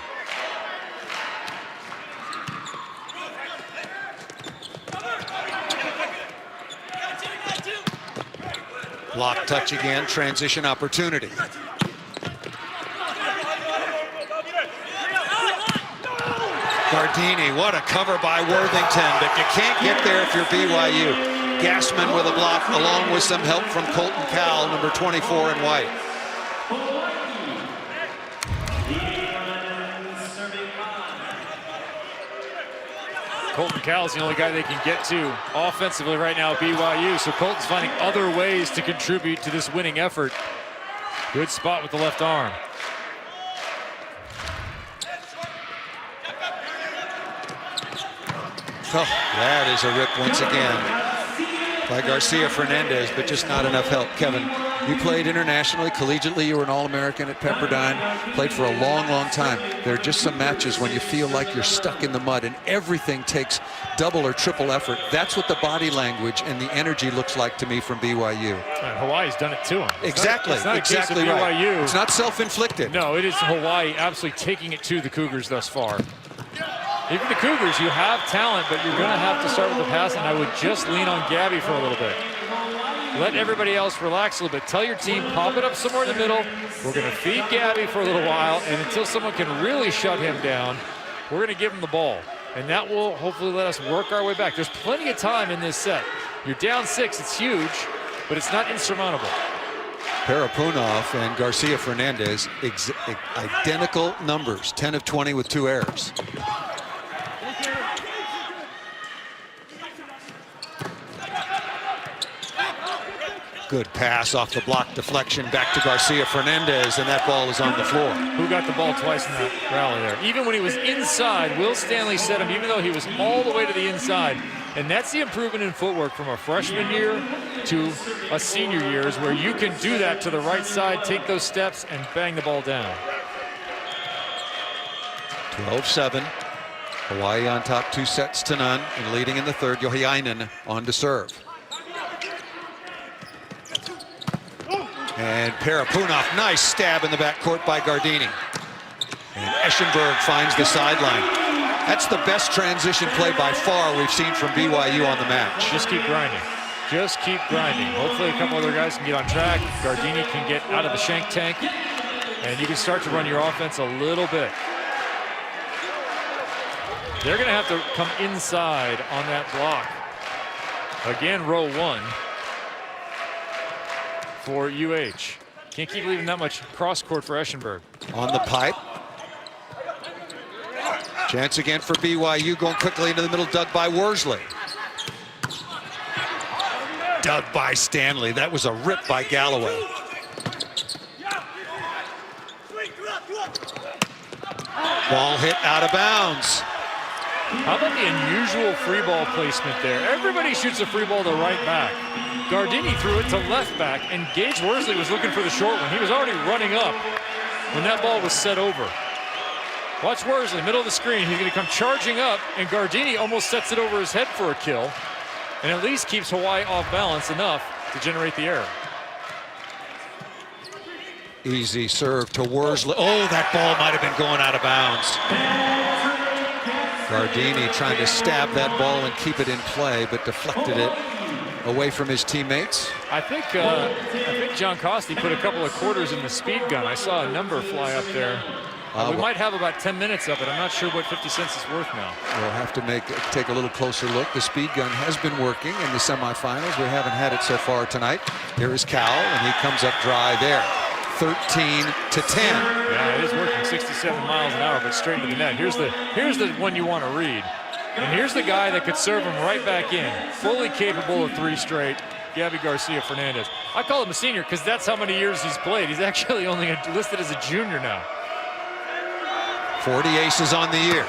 Block touch again, transition opportunity. Gardini, what a cover by Worthington, but you can't get there if you're BYU. Gassman with a block, along with some help from Colton Cowell, number 24 in white. Colton Cowell's the only guy they can get to offensively right now at BYU, so Colton's finding other ways to contribute to this winning effort. Good spot with the left arm. Oh, that is a rip once again by Garcia Fernandez, but just not enough help. Kevin, you played internationally, collegiately. You were an All-American at Pepperdine, played for a long, long time. There are just some matches when you feel like you're stuck in the mud and everything takes double or triple effort. That's what the body language and the energy looks like to me from BYU. And Hawaii's done it to him. Exactly, it's not exactly a case of right. BYU. It's not self-inflicted. No, it is Hawaii absolutely taking it to the Cougars thus far. Even the Cougars, you have talent, but you're going to have to start with the pass, and I would just lean on Gabby for a little bit. Let everybody else relax a little bit. Tell your team, pop it up somewhere in the middle. We're going to feed Gabby for a little while, and until someone can really shut him down, we're going to give him the ball. And that will hopefully let us work our way back. There's plenty of time in this set. You're down 6, it's huge, but it's not insurmountable. Parapunov and Garcia Fernandez, identical numbers, 10 of 20 with 2 errors. Good pass off the block deflection back to Garcia Fernandez, and that ball is on the floor. Who got the ball twice in that rally there? Even when he was inside, Will Stanley set him, even though he was all the way to the inside. And that's the improvement in footwork from a freshman year to a senior year, is where you can do that to the right side, take those steps, and bang the ball down. 12-7. Hawaii on top 2-0 and leading in the third. Yohiainen on to serve. And Parapunov, nice stab in the backcourt by Gardini. And Eschenberg finds the sideline. That's the best transition play by far we've seen from BYU on the match. Just keep grinding. Just keep grinding. Hopefully a couple other guys can get on track. Gardini can get out of the shank tank, and you can start to run your offense a little bit. They're going to have to come inside on that block. Again, row 1. For UH. Can't keep leaving that much cross court for Eschenberg. On the pipe. Chance again for BYU, going quickly into the middle, dug by Worsley. dug by Stanley. That was a rip by Galloway. Ball hit out of bounds. How about the unusual free ball placement there? Everybody shoots a free ball to right back. Gardini threw it to left back, and Gage Worsley was looking for the short one. He was already running up when that ball was set over. Watch Worsley, middle of the screen. He's going to come charging up, and Gardini almost sets it over his head for a kill, and at least keeps Hawaii off balance enough to generate the error. Easy serve to Worsley. Oh, that ball might have been going out of bounds. Gardini trying to stab that ball and keep it in play, but deflected it away from his teammates. I think John Costi put a couple of quarters in the speed gun. I saw a number fly up there. We might have about 10 minutes of it. I'm not sure what 50 cents is worth now. We'll have to take a little closer look. The speed gun has been working in the semifinals. We haven't had it so far tonight. Here is Cal, and he comes up dry there. 13-10. Yeah, it is working 67 miles an hour, but straight to the net. Here's the one you want to read. And here's the guy that could serve him right back in. Fully capable of 3 straight, Gabby Garcia Fernandez. I call him a senior because that's how many years he's played. He's actually only listed as a junior now. 40 aces on the year.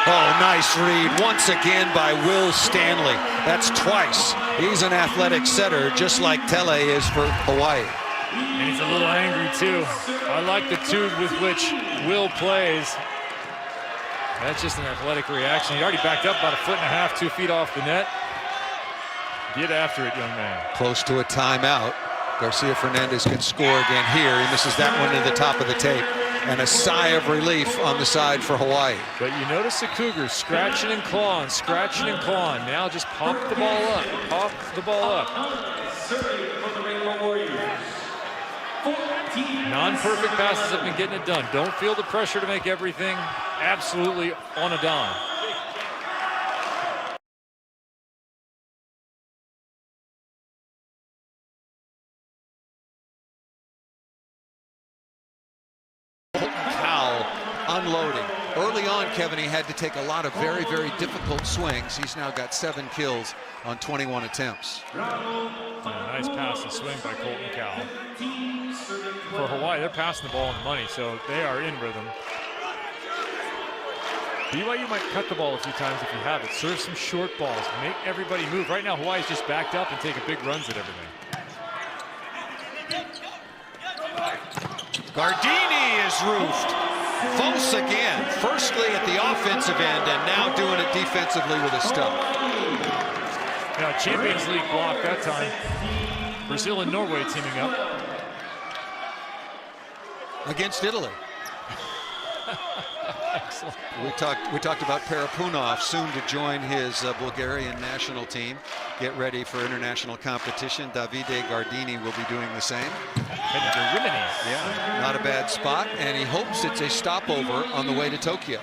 Oh, nice read once again by Will Stanley. That's twice. He's an athletic setter, just like Tele is for Hawaii. And he's a little angry too. I like the tune with which Will plays. That's just an athletic reaction. He already backed up about 1.5 feet, 2 feet off the net. Get after it, young man. Close to a timeout. Garcia Fernandez can score again here. He misses that one to the top of the tape. And a sigh of relief on the side for Hawaii. But you notice the Cougars scratching and clawing, scratching and clawing. Now just pop the ball up, pop the ball up. Non-perfect passes have been getting it done. Don't feel the pressure to make everything absolutely on a dime. Unloading. Early on, Kevin, he had to take a lot of very, very difficult swings. He's now got 7 kills on 21 attempts. Nice pass and swing by Colton Cowell. For Hawaii, they're passing the ball on the money, so they are in rhythm. BYU might cut the ball a few times if you have it. Serve some short balls. Make everybody move. Right now, Hawaii's just backed up and taking big runs at everything. Gardini is roofed. Vos again, firstly at the offensive end and now doing it defensively with a stop. Yeah, Champions League block that time. Brazil and Norway teaming up. Against Italy. Excellent. We talked about Parapunov, soon to join his Bulgarian national team. Get ready for international competition. Davide Gardini will be doing the same. Headed to Rimini. Yeah, not a bad spot, and he hopes it's a stopover on the way to Tokyo.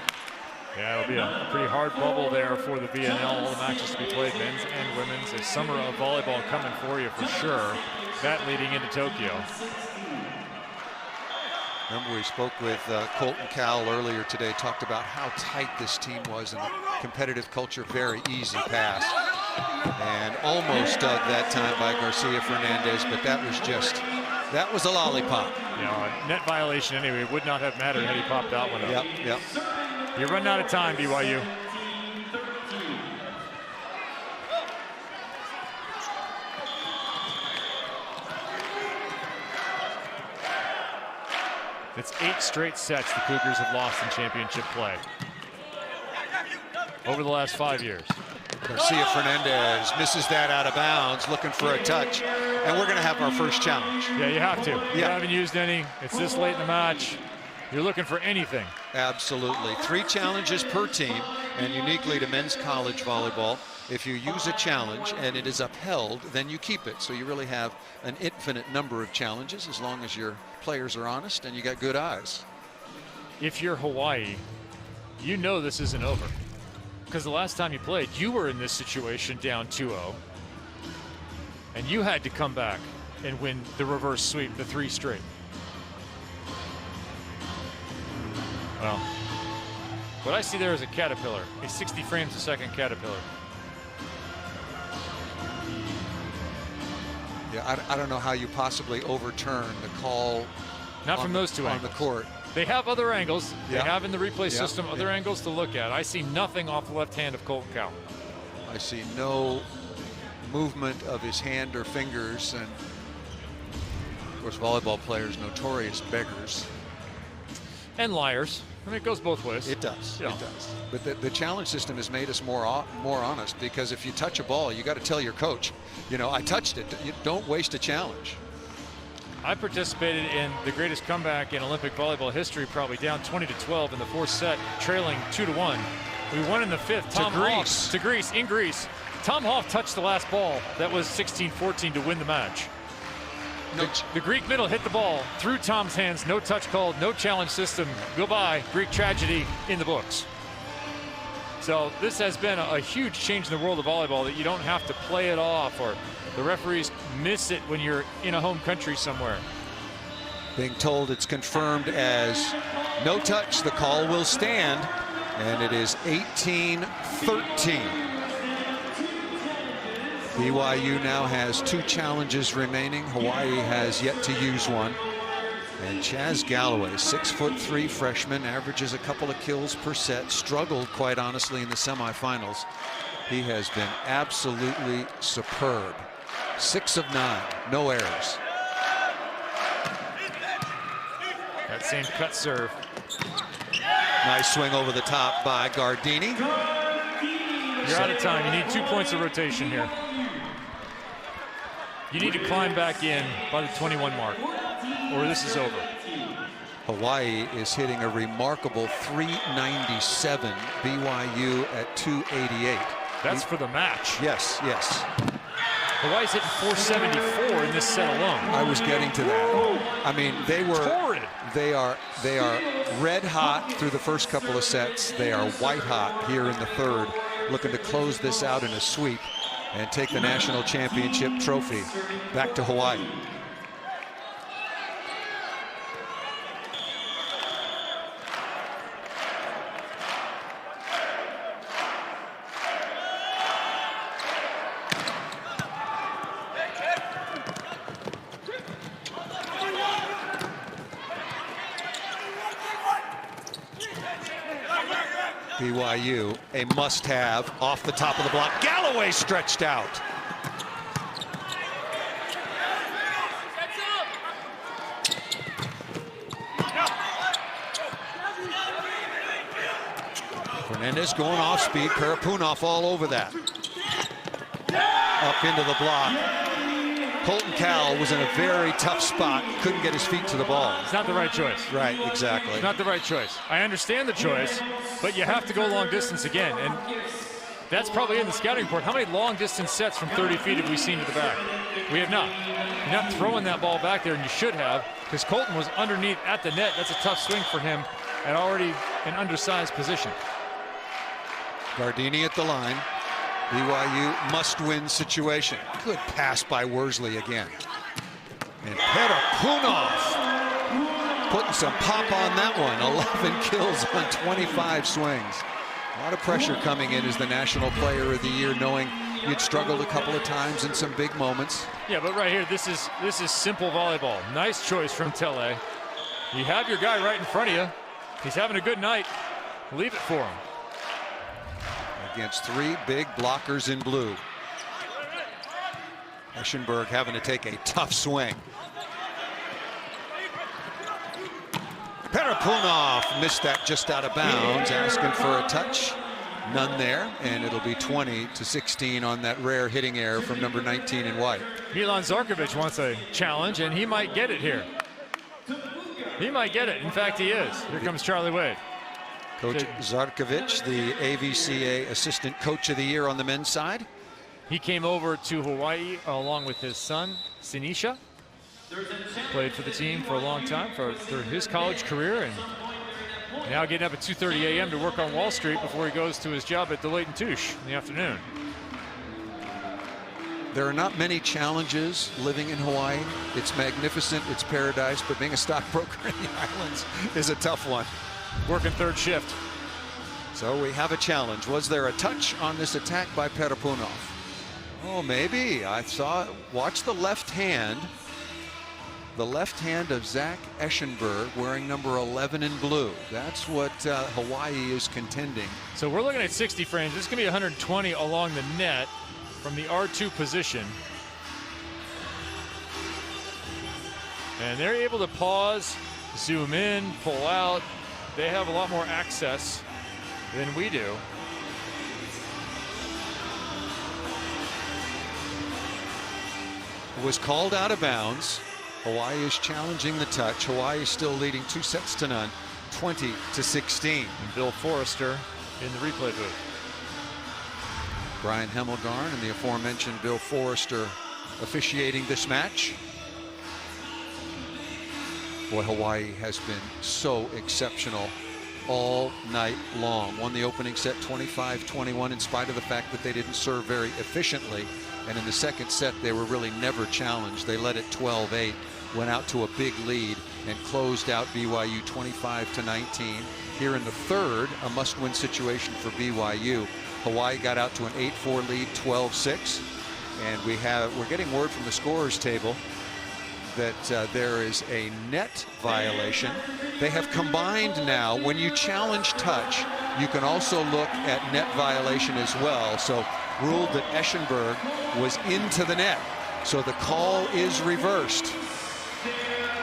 Yeah, it'll be a pretty hard bubble there for the VNL. All the matches to be played, men's and women's. A summer of volleyball coming for you for sure. That leading into Tokyo. Remember, we spoke with Colton Cowell earlier today, talked about how tight this team was and the competitive culture, very easy pass. And almost dug that time by Garcia Fernandez, but that was a lollipop. Yeah, net violation anyway. Would not have mattered had he popped that one up. Yep. You're running out of time, BYU. It's 8 straight sets the Cougars have lost in championship play over the last 5 years. Garcia Fernandez misses that out of bounds, looking for a touch, and we're going to have our first challenge. Yeah, you have to. Yeah. You haven't used any. It's this late in the match. You're looking for anything. Absolutely. 3 challenges per team, and uniquely to men's college volleyball, if you use a challenge and it is upheld, then you keep it. So you really have an infinite number of challenges as long as your players are honest and you got good eyes. If you're Hawaii, you know this isn't over. Because the last time you played, you were in this situation down 2-0. And you had to come back and win the reverse sweep, the 3 straight. Well, What I see there is a caterpillar, a 60 frames a second caterpillar. Yeah, I don't know how you possibly overturn the call. Not from those two on angles. the court. They have other angles. They Yeah. have in the replay Yeah. system other angles to look at. I see nothing off the left hand of Colton Cowell. I see no movement of his hand or fingers, and of course volleyball players notorious beggars. And liars. I mean, it goes both ways. It does. Yeah. It does. But the challenge system has made us more honest, because if you touch a ball, you got to tell your coach, you know, I touched it. You don't waste a challenge. I participated in the greatest comeback in Olympic volleyball history, probably down 20-12 in the fourth set, trailing 2-1. We won in the fifth. To Greece, in Greece. Tom Hoff touched the last ball. That was 16-14 to win the match. The Greek middle hit the ball through Tom's hands. No touch called, no challenge system. Goodbye, Greek tragedy in the books. So this has been a huge change in the world of volleyball, that you don't have to play it off, or the referees miss it when you're in a home country somewhere. Being told it's confirmed as no touch, the call will stand, and it is 18-13. BYU now has 2 challenges remaining. Hawaii has yet to use one. And Chaz Galloway, 6'3" freshman, averages a couple of kills per set, struggled quite honestly in the semifinals. He has been absolutely superb. 6 of 9, no errors. That same cut serve. Nice swing over the top by Gardini. You're out of time. You need 2 points of rotation here. You need to climb back in by the 21 mark, or this is over. Hawaii is hitting a remarkable 397. BYU at 288. That's for the match. Yes, yes. Hawaii's hitting 474 in this set alone. I was getting to that. I mean, Torrid. they are red hot through the first couple of sets. They are white hot here in the third, looking to close this out in a sweep and take the national championship trophy back to Hawaii. BYU, a must-have off the top of the block. Galloway stretched out. Fernandez going off speed. Parapunov all over that. Up into the block. Colton Cowell was in a very tough spot. Couldn't get his feet to the ball. It's not the right choice. Right, exactly. Not the right choice. I understand the choice, but you have to go long distance again. And that's probably in the scouting report. How many long distance sets from 30 feet have we seen to the back? We have not. You're not throwing that ball back there, and you should have, because Colton was underneath at the net. That's a tough swing for him at already an undersized position. Gardini at the line. BYU must-win situation. Good pass by Worsley again. And Parapunov putting some pop on that one. 11 kills on 25 swings. A lot of pressure coming in as the National Player of the Year, knowing you'd struggled a couple of times in some big moments. Yeah, but right here, this is simple volleyball. Nice choice from Tele. You have your guy right in front of you. He's having a good night. Leave it for him. Against 3 big blockers in blue. Eschenberg having to take a tough swing. Parapunov missed that just out of bounds, asking for a touch. None there, and it'll be 20-16 on that rare hitting error from number 19 in white. Milan Zarkovic wants a challenge, and he might get it here. He might get it. In fact, he is. Here comes Charlie Wade. Coach Zarkovic, the AVCA Assistant Coach of the Year on the men's side. He came over to Hawaii along with his son, Sinisha. Played for the team for a long time, through his college career, and now getting up at 2:30 a.m. to work on Wall Street before he goes to his job at Deloitte & Touche in the afternoon. There are not many challenges living in Hawaii. It's magnificent, it's paradise, but being a stockbroker in the islands is a tough one. Working third shift. So we have a challenge. Was there a touch on this attack by Parapunov? Oh, maybe. I saw, watch the left hand. The left hand of Zach Eschenberg wearing number 11 in blue. That's what Hawaii is contending. So we're looking at 60 frames. This is going to be 120 along the net from the R2 position. And they're able to pause, zoom in, pull out. They have a lot more access than we do. It was called out of bounds. Hawaii is challenging the touch. Hawaii is still leading 2-0, 20-16. And Bill Forrester in the replay booth. Brian Hemmelgarn and the aforementioned Bill Forrester officiating this match. Boy, Hawaii has been so exceptional all night long. Won the opening set 25-21 in spite of the fact that they didn't serve very efficiently. And in the second set, they were really never challenged. They led it 12-8, went out to a big lead, and closed out BYU 25-19. Here in the third, a must-win situation for BYU. Hawaii got out to an 8-4 lead, 12-6. And we're getting word from the scorers table that there is a net violation. They have combined now, when you challenge touch, you can also look at net violation as well. So ruled that Eschenberg was into the net. So the call is reversed.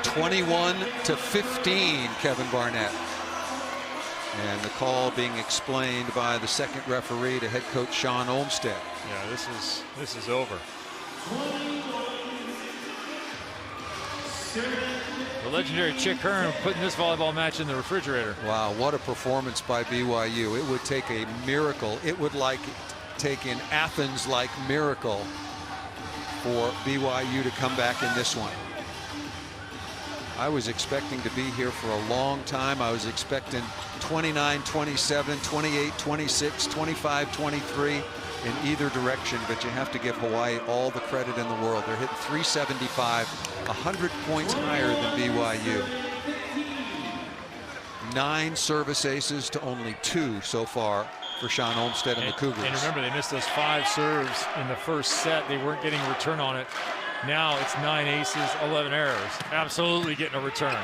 21-15, Kevin Barnett. And the call being explained by the second referee to head coach Sean Olmstead. Yeah, this is over. The legendary Chick Hearn putting this volleyball match in the refrigerator. Wow, what a performance by BYU. It would take a miracle. It would take an Athens-like miracle for BYU to come back in this one. I was expecting to be here for a long time. I was expecting 29-27, 28-26, 25-23 in either direction, but you have to give Hawaii all the credit in the world. They're hitting 375, 100 points higher than BYU. 9 service aces to only 2 so far for Sean Olmstead and the Cougars. And remember, they missed those 5 serves in the first set. They weren't getting a return on it. Now it's 9 aces, 11 errors. Absolutely getting a return.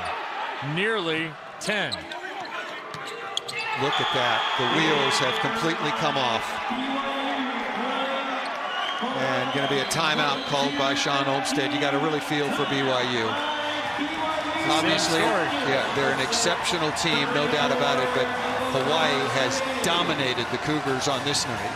Nearly 10. Look at that. The wheels have completely come off. And going to be a timeout called by Sean Olmstead. You got to really feel for BYU. Obviously, yeah, they're an exceptional team, no doubt about it, but Hawaii has dominated the Cougars on this night.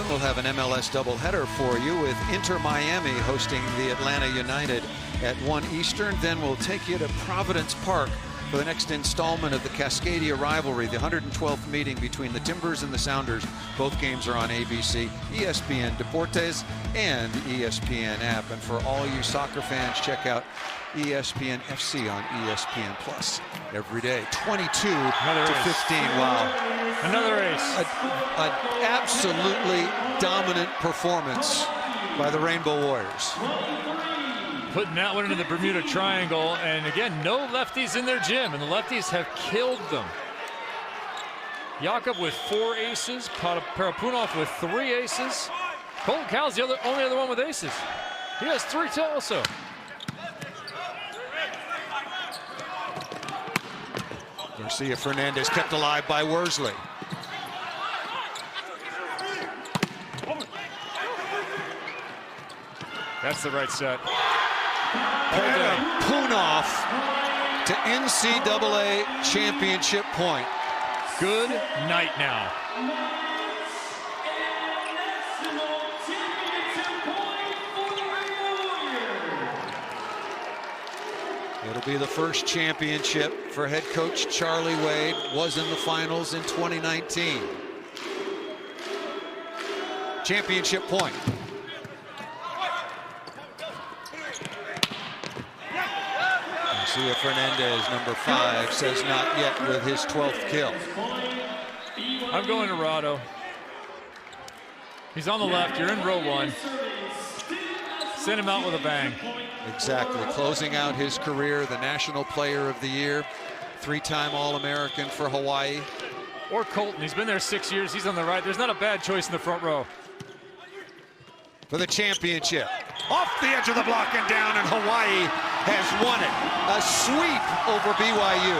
We'll have an MLS doubleheader for you with Inter Miami hosting the Atlanta United at 1 Eastern. Then we'll take you to Providence Park for the next installment of the Cascadia rivalry, the 112th meeting between the Timbers and the Sounders. Both games are on ABC, ESPN Deportes, and the ESPN app. And for all you soccer fans, check out ESPN FC on ESPN Plus every day. 22-15. Wow. Another ace. An absolutely dominant performance by the Rainbow Warriors. Putting that one into the Bermuda Triangle, and again, no lefties in their gym, and the lefties have killed them. Jakob with 4 aces, Parapunov with 3 aces. Colton Cowell's the only other one with aces. He has 3 also. Garcia Fernandez kept alive by Worsley. That's the right set. Parapunov to NCAA championship point. Good night now. It'll be the first championship for head coach Charlie Wade. Was in the finals in 2019. Championship point. Garcia Fernandez, number 5, says not yet with his 12th kill. I'm going to Rado. He's on the left. You're in row 1. Send him out with a bang. Exactly. Closing out his career, the National Player of the Year. Three-time All-American for Hawaii. Or Colton. He's been there 6 years. He's on the right. There's not a bad choice in the front row. For the championship. Off the edge of the block and down, and Hawaii has won it. A sweep over BYU.